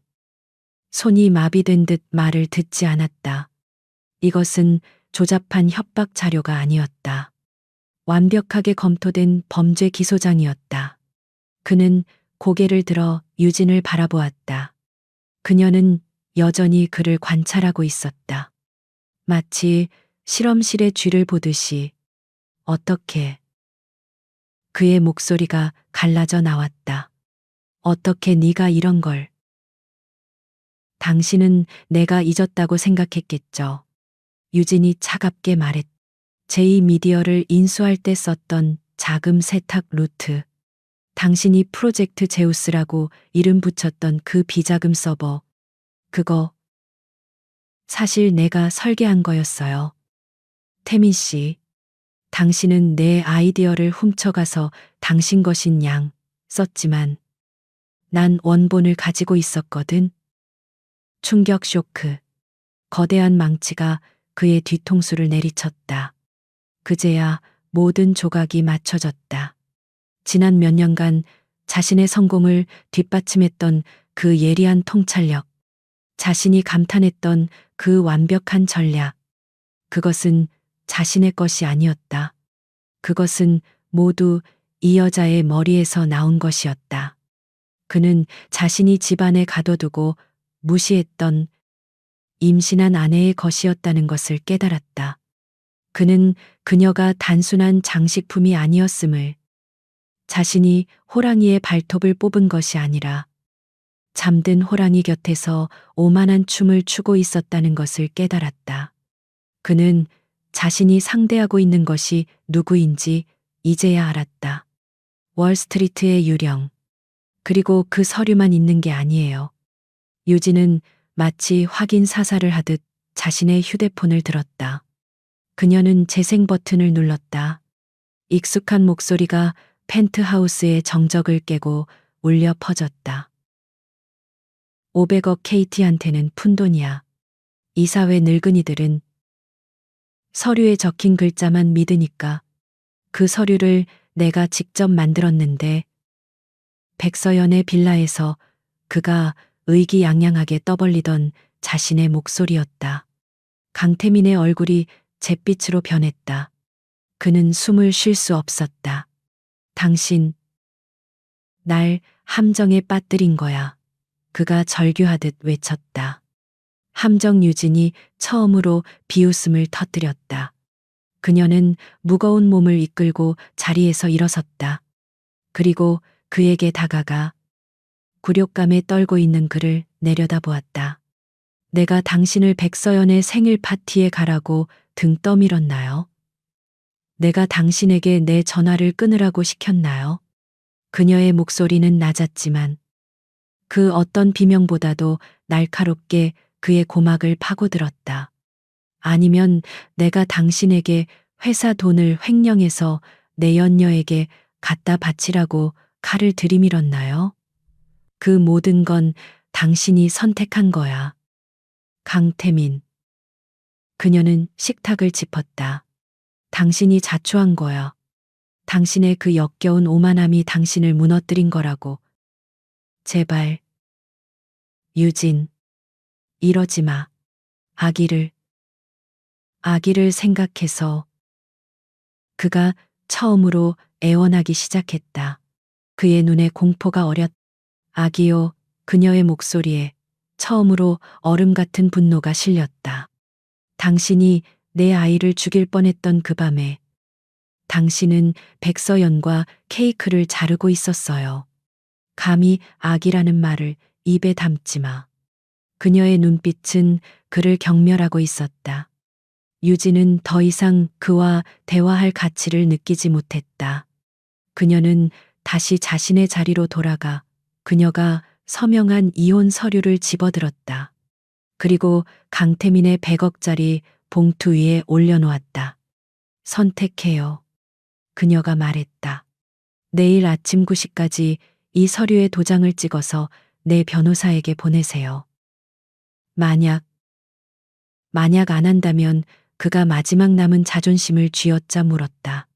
손이 마비된 듯 말을 듣지 않았다. 이것은 조잡한 협박 자료가 아니었다. 완벽하게 검토된 범죄 기소장이었다. 그는 고개를 들어 유진을 바라보았다. 그녀는 여전히 그를 관찰하고 있었다. 마치 실험실의 쥐를 보듯이. 어떻게? 그의 목소리가 갈라져 나왔다. 어떻게 네가 이런 걸? 당신은 내가 잊었다고 생각했겠죠. 유진이 차갑게 말했다. 제2미디어를 인수할 때 썼던 자금 세탁 루트. 당신이 프로젝트 제우스라고 이름 붙였던 그 비자금 서버. 그거 사실 내가 설계한 거였어요. 태민 씨, 당신은 내 아이디어를 훔쳐가서 당신 것인 양 썼지만 난 원본을 가지고 있었거든. 충격 쇼크. 거대한 망치가 그의 뒤통수를 내리쳤다. 그제야 모든 조각이 맞춰졌다. 지난 몇 년간 자신의 성공을 뒷받침했던 그 예리한 통찰력, 자신이 감탄했던 그 완벽한 전략, 그것은 자신의 것이 아니었다. 그것은 모두 이 여자의 머리에서 나온 것이었다. 그는 자신이 집안에 가둬두고 무시했던 임신한 아내의 것이었다는 것을 깨달았다. 그는 그녀가 단순한 장식품이 아니었음을, 자신이 호랑이의 발톱을 뽑은 것이 아니라 잠든 호랑이 곁에서 오만한 춤을 추고 있었다는 것을 깨달았다. 그는 자신이 상대하고 있는 것이 누구인지 이제야 알았다. 월스트리트의 유령, 그리고 그 서류만 있는 게 아니에요. 유진은 마치 확인 사살을 하듯 자신의 휴대폰을 들었다. 그녀는 재생 버튼을 눌렀다. 익숙한 목소리가 펜트하우스의 정적을 깨고 울려 퍼졌다. 500억 KT한테는 푼돈이야. 이사회 늙은이들은 서류에 적힌 글자만 믿으니까. 그 서류를 내가 직접 만들었는데 백서연의 빌라에서 그가 의기양양하게 떠벌리던 자신의 목소리였다. 강태민의 얼굴이 잿빛으로 변했다. 그는 숨을 쉴 수 없었다. 당신, 날 함정에 빠뜨린 거야. 그가 절규하듯 외쳤다. 함정 유진이 처음으로 비웃음을 터뜨렸다. 그녀는 무거운 몸을 이끌고 자리에서 일어섰다. 그리고 그에게 다가가 굴욕감에 떨고 있는 그를 내려다보았다. 내가 당신을 백서연의 생일 파티에 가라고 등 떠밀었나요? 내가 당신에게 내 전화를 끊으라고 시켰나요? 그녀의 목소리는 낮았지만 그 어떤 비명보다도 날카롭게 그의 고막을 파고들었다. 아니면 내가 당신에게 회사 돈을 횡령해서 내 연녀에게 갖다 바치라고 칼을 들이밀었나요? 그 모든 건 당신이 선택한 거야. 강태민. 그녀는 식탁을 짚었다. 당신이 자초한 거야. 당신의 그 역겨운 오만함이 당신을 무너뜨린 거라고. 제발. 유진. 이러지 마. 아기를 생각해서. 그가 처음으로 애원하기 시작했다. 그의 눈에 공포가 어렸다. 아기요. 그녀의 목소리에 처음으로 얼음 같은 분노가 실렸다. 당신이 내 아이를 죽일 뻔했던 그 밤에 당신은 백서연과 케이크를 자르고 있었어요. 감히 아기라는 말을 입에 담지 마. 그녀의 눈빛은 그를 경멸하고 있었다. 유진은 더 이상 그와 대화할 가치를 느끼지 못했다. 그녀는 다시 자신의 자리로 돌아가 그녀가 서명한 이혼 서류를 집어들었다. 그리고 강태민의 100억짜리 봉투 위에 올려놓았다. 선택해요. 그녀가 말했다. 내일 아침 9시까지 이 서류에 도장을 찍어서 내 변호사에게 보내세요. 만약 안 한다면 그가 마지막 남은 자존심을 쥐어짜 물었다.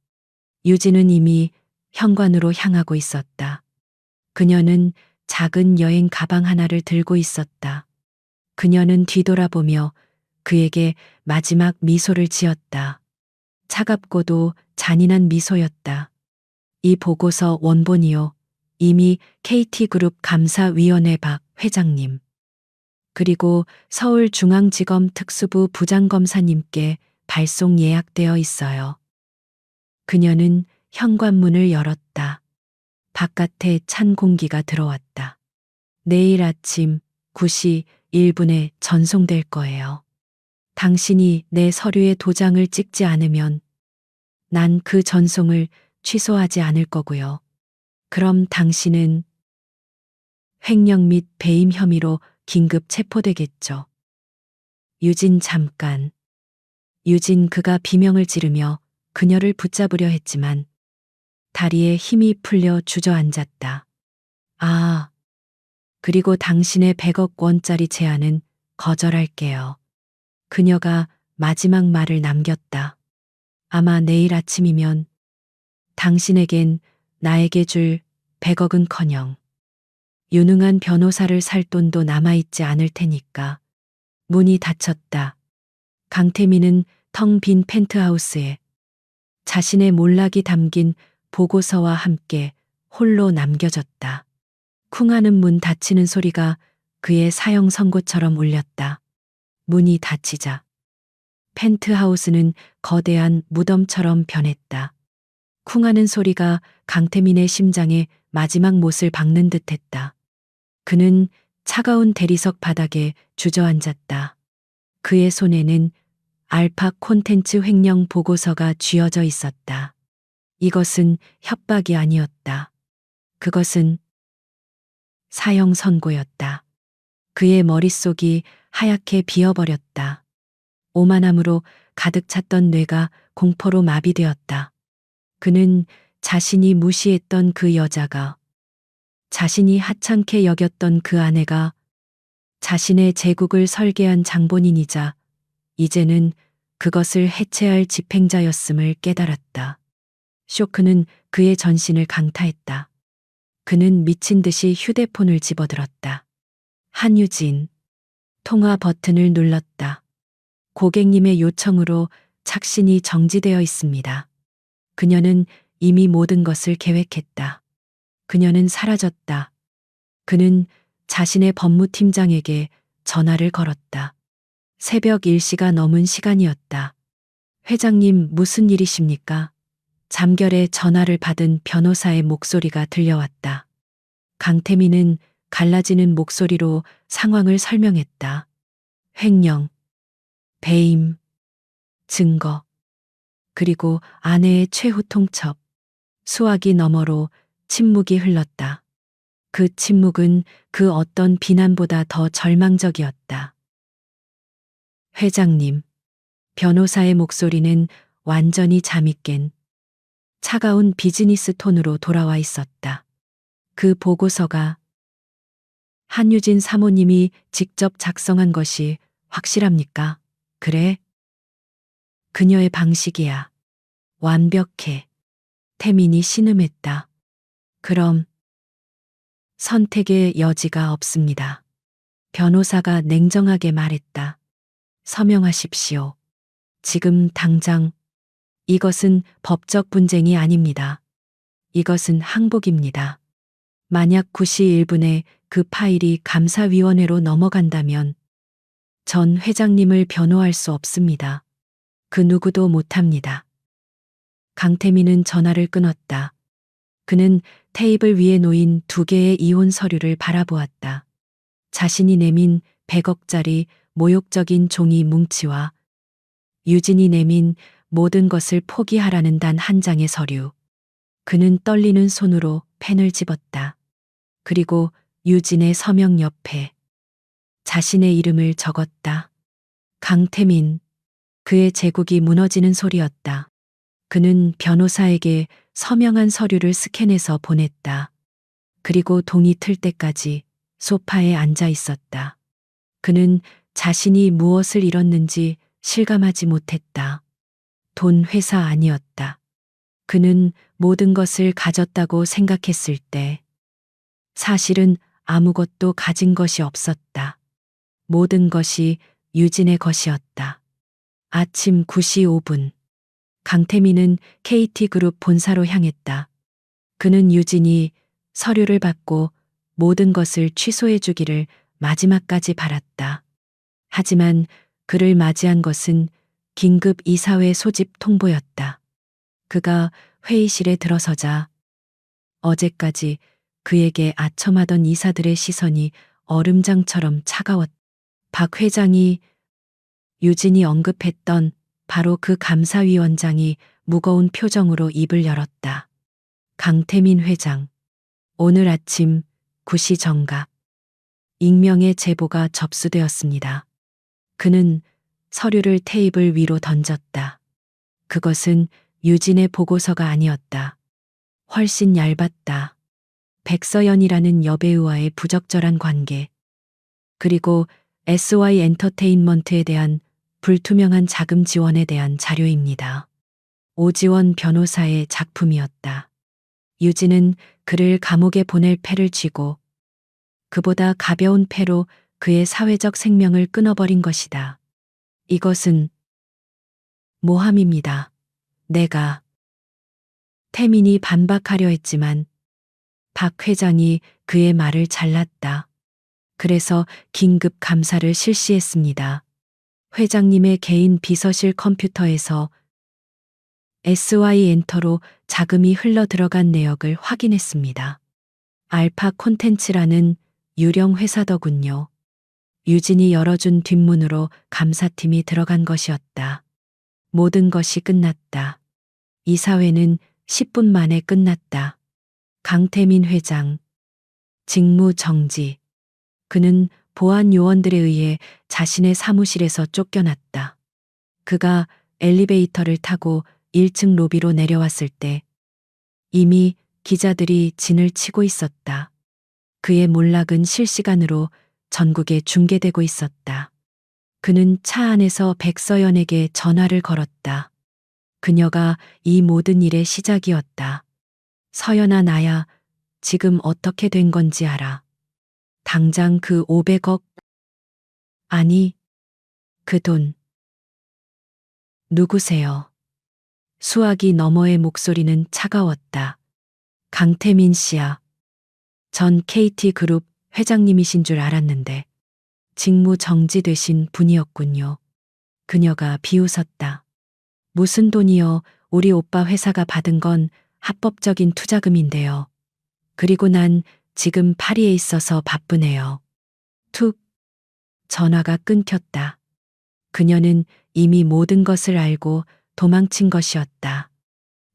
유진은 이미 현관으로 향하고 있었다. 그녀는 작은 여행 가방 하나를 들고 있었다. 그녀는 뒤돌아보며 그에게 마지막 미소를 지었다. 차갑고도 잔인한 미소였다. 이 보고서 원본이요. 이미 KT그룹 감사위원회 박 회장님. 그리고 서울중앙지검 특수부 부장검사님께 발송 예약되어 있어요. 그녀는 현관문을 열었다. 바깥에 찬 공기가 들어왔다. 내일 아침 9시 1분에 전송될 거예요. 당신이 내 서류에 도장을 찍지 않으면 난 그 전송을 취소하지 않을 거고요. 그럼 당신은 횡령 및 배임 혐의로 긴급 체포되겠죠. 유진 잠깐. 유진 그가 비명을 지르며 그녀를 붙잡으려 했지만 다리에 힘이 풀려 주저앉았다. 아, 그리고 당신의 100억 원짜리 제안은 거절할게요. 그녀가 마지막 말을 남겼다. 아마 내일 아침이면 당신에겐 나에게 줄 100억은커녕 유능한 변호사를 살 돈도 남아있지 않을 테니까. 문이 닫혔다. 강태민은 텅 빈 펜트하우스에 자신의 몰락이 담긴 보고서와 함께 홀로 남겨졌다. 쿵 하는 문 닫히는 소리가 그의 사형 선고처럼 울렸다. 문이 닫히자 펜트하우스는 거대한 무덤처럼 변했다. 쿵 하는 소리가 강태민의 심장에 마지막 못을 박는 듯했다. 그는 차가운 대리석 바닥에 주저앉았다. 그의 손에는 알파 콘텐츠 횡령 보고서가 쥐어져 있었다. 이것은 협박이 아니었다. 그것은 사형 선고였다. 그의 머릿속이 하얗게 비어버렸다. 오만함으로 가득 찼던 뇌가 공포로 마비되었다. 그는 자신이 무시했던 그 여자가, 자신이 하찮게 여겼던 그 아내가 자신의 제국을 설계한 장본인이자 이제는 그것을 해체할 집행자였음을 깨달았다. 쇼크는 그의 전신을 강타했다. 그는 미친 듯이 휴대폰을 집어들었다. 한유진. 통화 버튼을 눌렀다. 고객님의 요청으로 착신이 정지되어 있습니다. 그녀는 이미 모든 것을 계획했다. 그녀는 사라졌다. 그는 자신의 법무팀장에게 전화를 걸었다. 새벽 1시가 넘은 시간이었다. 회장님, 무슨 일이십니까? 잠결에 전화를 받은 변호사의 목소리가 들려왔다. 강태민은 갈라지는 목소리로 상황을 설명했다. 횡령, 배임, 증거, 그리고 아내의 최후 통첩. 수화기 너머로 침묵이 흘렀다. 그 침묵은 그 어떤 비난보다 더 절망적이었다. 회장님. 변호사의 목소리는 완전히 잠이 깬 차가운 비즈니스 톤으로 돌아와 있었다. 그 보고서가 한유진 사모님이 직접 작성한 것이 확실합니까? 그래? 그녀의 방식이야. 완벽해. 태민이 신음했다. 그럼 선택의 여지가 없습니다. 변호사가 냉정하게 말했다. 서명하십시오. 지금 당장. 이것은 법적 분쟁이 아닙니다. 이것은 항복입니다. 만약 9시 1분에 그 파일이 감사위원회로 넘어간다면 전 회장님을 변호할 수 없습니다. 그 누구도 못합니다. 강태민은 전화를 끊었다. 그는 테이블 위에 놓인 2개의 이혼 서류를 바라보았다. 자신이 내민 100억짜리 모욕적인 종이 뭉치와 유진이 내민 모든 것을 포기하라는 단 한 장의 서류. 그는 떨리는 손으로 펜을 집었다. 그리고 유진의 서명 옆에 자신의 이름을 적었다. 강태민. 그의 제국이 무너지는 소리였다. 그는 변호사에게 서명한 서류를 스캔해서 보냈다. 그리고 동이 틀 때까지 소파에 앉아 있었다. 그는 자신이 무엇을 잃었는지 실감하지 못했다. 돈 회사 아니었다. 그는 모든 것을 가졌다고 생각했을 때 사실은 아무것도 가진 것이 없었다. 모든 것이 유진의 것이었다. 아침 9시 5분. 강태민은 KT그룹 본사로 향했다. 그는 유진이 서류를 받고 모든 것을 취소해 주기를 마지막까지 바랐다. 하지만 그를 맞이한 것은 긴급 이사회 소집 통보였다. 그가 회의실에 들어서자 어제까지 그에게 아첨하던 이사들의 시선이 얼음장처럼 차가웠다. 박 회장이, 유진이 언급했던 바로 그 감사위원장이 무거운 표정으로 입을 열었다. 강태민 회장. 오늘 아침 9시 정각. 익명의 제보가 접수되었습니다. 그는 서류를 테이블 위로 던졌다. 그것은 유진의 보고서가 아니었다. 훨씬 얇았다. 백서연이라는 여배우와의 부적절한 관계, 그리고 SY 엔터테인먼트에 대한 불투명한 자금 지원에 대한 자료입니다. 오지원 변호사의 작품이었다. 유진은 그를 감옥에 보낼 패를 쥐고 그보다 가벼운 패로 그의 사회적 생명을 끊어버린 것이다. 이것은 모함입니다. 내가. 태민이 반박하려 했지만 박 회장이 그의 말을 잘랐다. 그래서 긴급 감사를 실시했습니다. 회장님의 개인 비서실 컴퓨터에서 SY 엔터로 자금이 흘러 들어간 내역을 확인했습니다. 알파 콘텐츠라는 유령 회사더군요. 유진이 열어준 뒷문으로 감사팀이 들어간 것이었다. 모든 것이 끝났다. 이사회는 10분 만에 끝났다. 강태민 회장. 직무 정지. 그는 보안 요원들에 의해 자신의 사무실에서 쫓겨났다. 그가 엘리베이터를 타고 1층 로비로 내려왔을 때 이미 기자들이 진을 치고 있었다. 그의 몰락은 실시간으로 전국에 중계되고 있었다. 그는 차 안에서 백서연에게 전화를 걸었다. 그녀가 이 모든 일의 시작이었다. 서연아, 나야. 지금 어떻게 된 건지 알아. 당장 그 500억, 아니, 그 돈. 누구세요? 수화기 너머의 목소리는 차가웠다. 강태민 씨야. 전 KT그룹 회장님이신 줄 알았는데 직무 정지되신 분이었군요. 그녀가 비웃었다. 무슨 돈이요? 우리 오빠 회사가 받은 건 합법적인 투자금인데요. 그리고 난 지금 파리에 있어서 바쁘네요. 툭. 전화가 끊겼다. 그녀는 이미 모든 것을 알고 도망친 것이었다.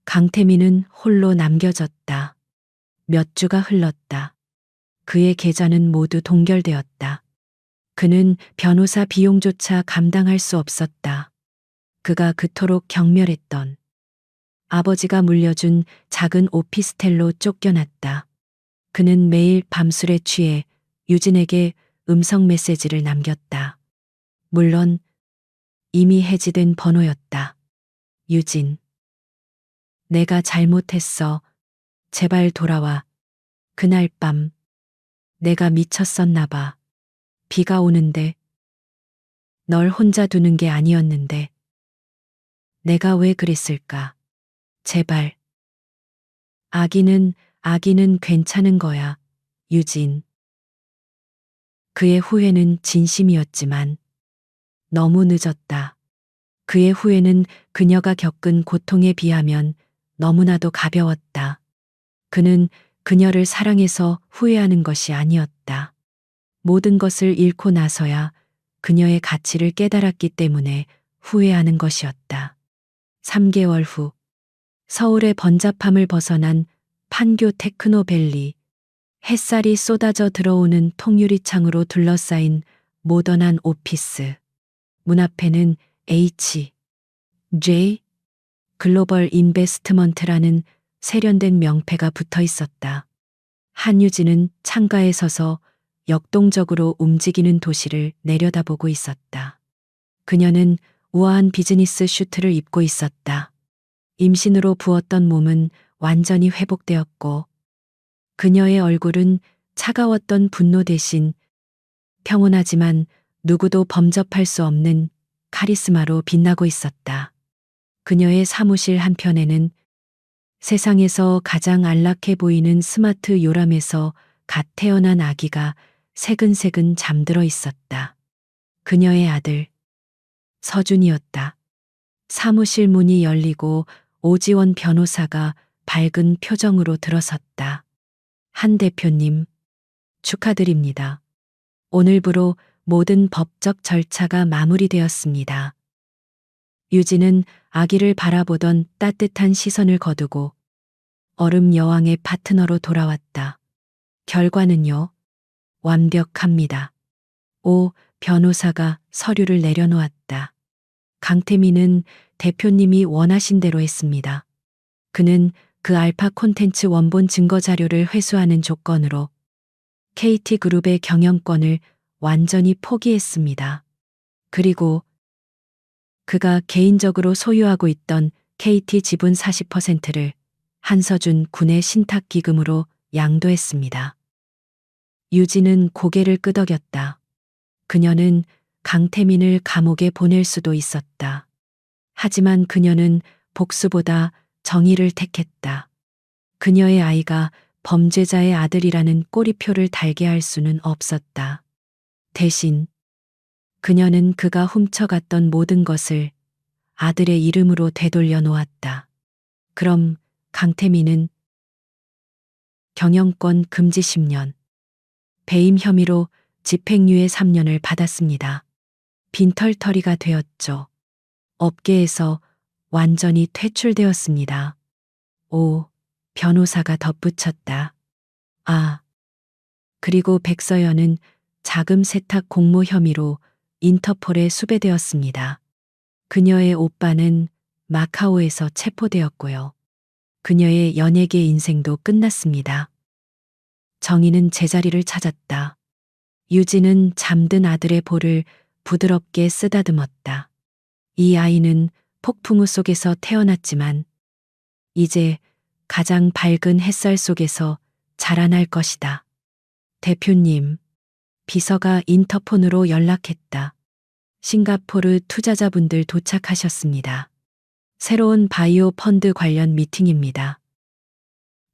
강태민은 홀로 남겨졌다. 몇 주가 흘렀다. 그의 계좌는 모두 동결되었다. 그는 변호사 비용조차 감당할 수 없었다. 그가 그토록 경멸했던 아버지가 물려준 작은 오피스텔로 쫓겨났다. 그는 매일 밤술에 취해 유진에게 음성 메시지를 남겼다. 물론 이미 해지된 번호였다. 유진. 내가 잘못했어. 제발 돌아와. 그날 밤 내가 미쳤었나 봐. 비가 오는데 널 혼자 두는 게 아니었는데 내가 왜 그랬을까? 제발. 아기는 괜찮은 거야. 유진. 그의 후회는 진심이었지만 너무 늦었다. 그의 후회는 그녀가 겪은 고통에 비하면 너무나도 가벼웠다. 그는 그녀를 사랑해서 후회하는 것이 아니었다. 모든 것을 잃고 나서야 그녀의 가치를 깨달았기 때문에 후회하는 것이었다. 3개월 후 서울의 번잡함을 벗어난 판교 테크노밸리, 햇살이 쏟아져 들어오는 통유리 창으로 둘러싸인 모던한 오피스. 문 앞에는 J 글로벌 인베스트먼트라는 세련된 명패가 붙어 있었다. 한유진은 창가에 서서 역동적으로 움직이는 도시를 내려다보고 있었다. 그녀는 우아한 비즈니스 슈트를 입고 있었다. 임신으로 부었던 몸은 완전히 회복되었고 그녀의 얼굴은 차가웠던 분노 대신 평온하지만 누구도 범접할 수 없는 카리스마로 빛나고 있었다. 그녀의 사무실 한편에는 세상에서 가장 안락해 보이는 스마트 요람에서 갓 태어난 아기가 새근새근 잠들어 있었다. 그녀의 아들 서준이었다. 사무실 문이 열리고 오지원 변호사가 밝은 표정으로 들어섰다. 한 대표님, 축하드립니다. 오늘부로 모든 법적 절차가 마무리되었습니다. 유진은 아기를 바라보던 따뜻한 시선을 거두고 얼음 여왕의 파트너로 돌아왔다. 결과는요? 완벽합니다. 변호사가 서류를 내려놓았다. 강태민은 대표님이 원하신 대로 했습니다. 그는 그 알파 콘텐츠 원본 증거 자료를 회수하는 조건으로 KT그룹의 경영권을 완전히 포기했습니다. 그리고 그가 개인적으로 소유하고 있던 KT 지분 40%를 한서준 군의 신탁 기금으로 양도했습니다. 유진은 고개를 끄덕였다. 그녀는 강태민을 감옥에 보낼 수도 있었다. 하지만 그녀는 복수보다 정의를 택했다. 그녀의 아이가 범죄자의 아들이라는 꼬리표를 달게 할 수는 없었다. 대신 그녀는 그가 훔쳐갔던 모든 것을 아들의 이름으로 되돌려 놓았다. 그럼 강태민은 경영권 금지 10년, 배임 혐의로 집행유예 3년을 받았습니다. 빈털터리가 되었죠. 업계에서 완전히 퇴출되었습니다. 변호사가 덧붙였다. 그리고 백서연은 자금 세탁 공모 혐의로 인터폴에 수배되었습니다. 그녀의 오빠는 마카오에서 체포되었고요. 그녀의 연예계 인생도 끝났습니다. 정희는 제자리를 찾았다. 유진은 잠든 아들의 볼을 부드럽게 쓰다듬었다. 이 아이는 폭풍우 속에서 태어났지만 이제 가장 밝은 햇살 속에서 자라날 것이다. 대표님, 비서가 인터폰으로 연락했다. 싱가포르 투자자분들 도착하셨습니다. 새로운 바이오 펀드 관련 미팅입니다.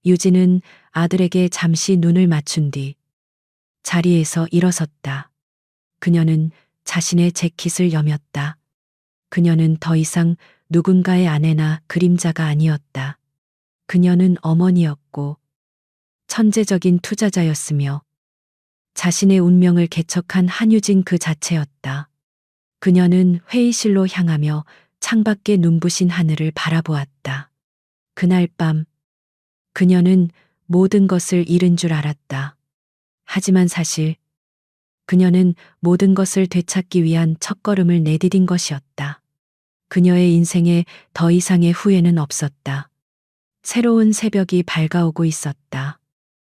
유진은 아들에게 잠시 눈을 맞춘 뒤 자리에서 일어섰다. 그녀는 자신의 재킷을 여몄다. 그녀는 더 이상 누군가의 아내나 그림자가 아니었다. 그녀는 어머니였고 천재적인 투자자였으며 자신의 운명을 개척한 한유진 그 자체였다. 그녀는 회의실로 향하며 창밖에 눈부신 하늘을 바라보았다. 그날 밤 그녀는 모든 것을 잃은 줄 알았다. 하지만 사실 그녀는 모든 것을 되찾기 위한 첫걸음을 내디딘 것이었다. 그녀의 인생에 더 이상의 후회는 없었다. 새로운 새벽이 밝아오고 있었다.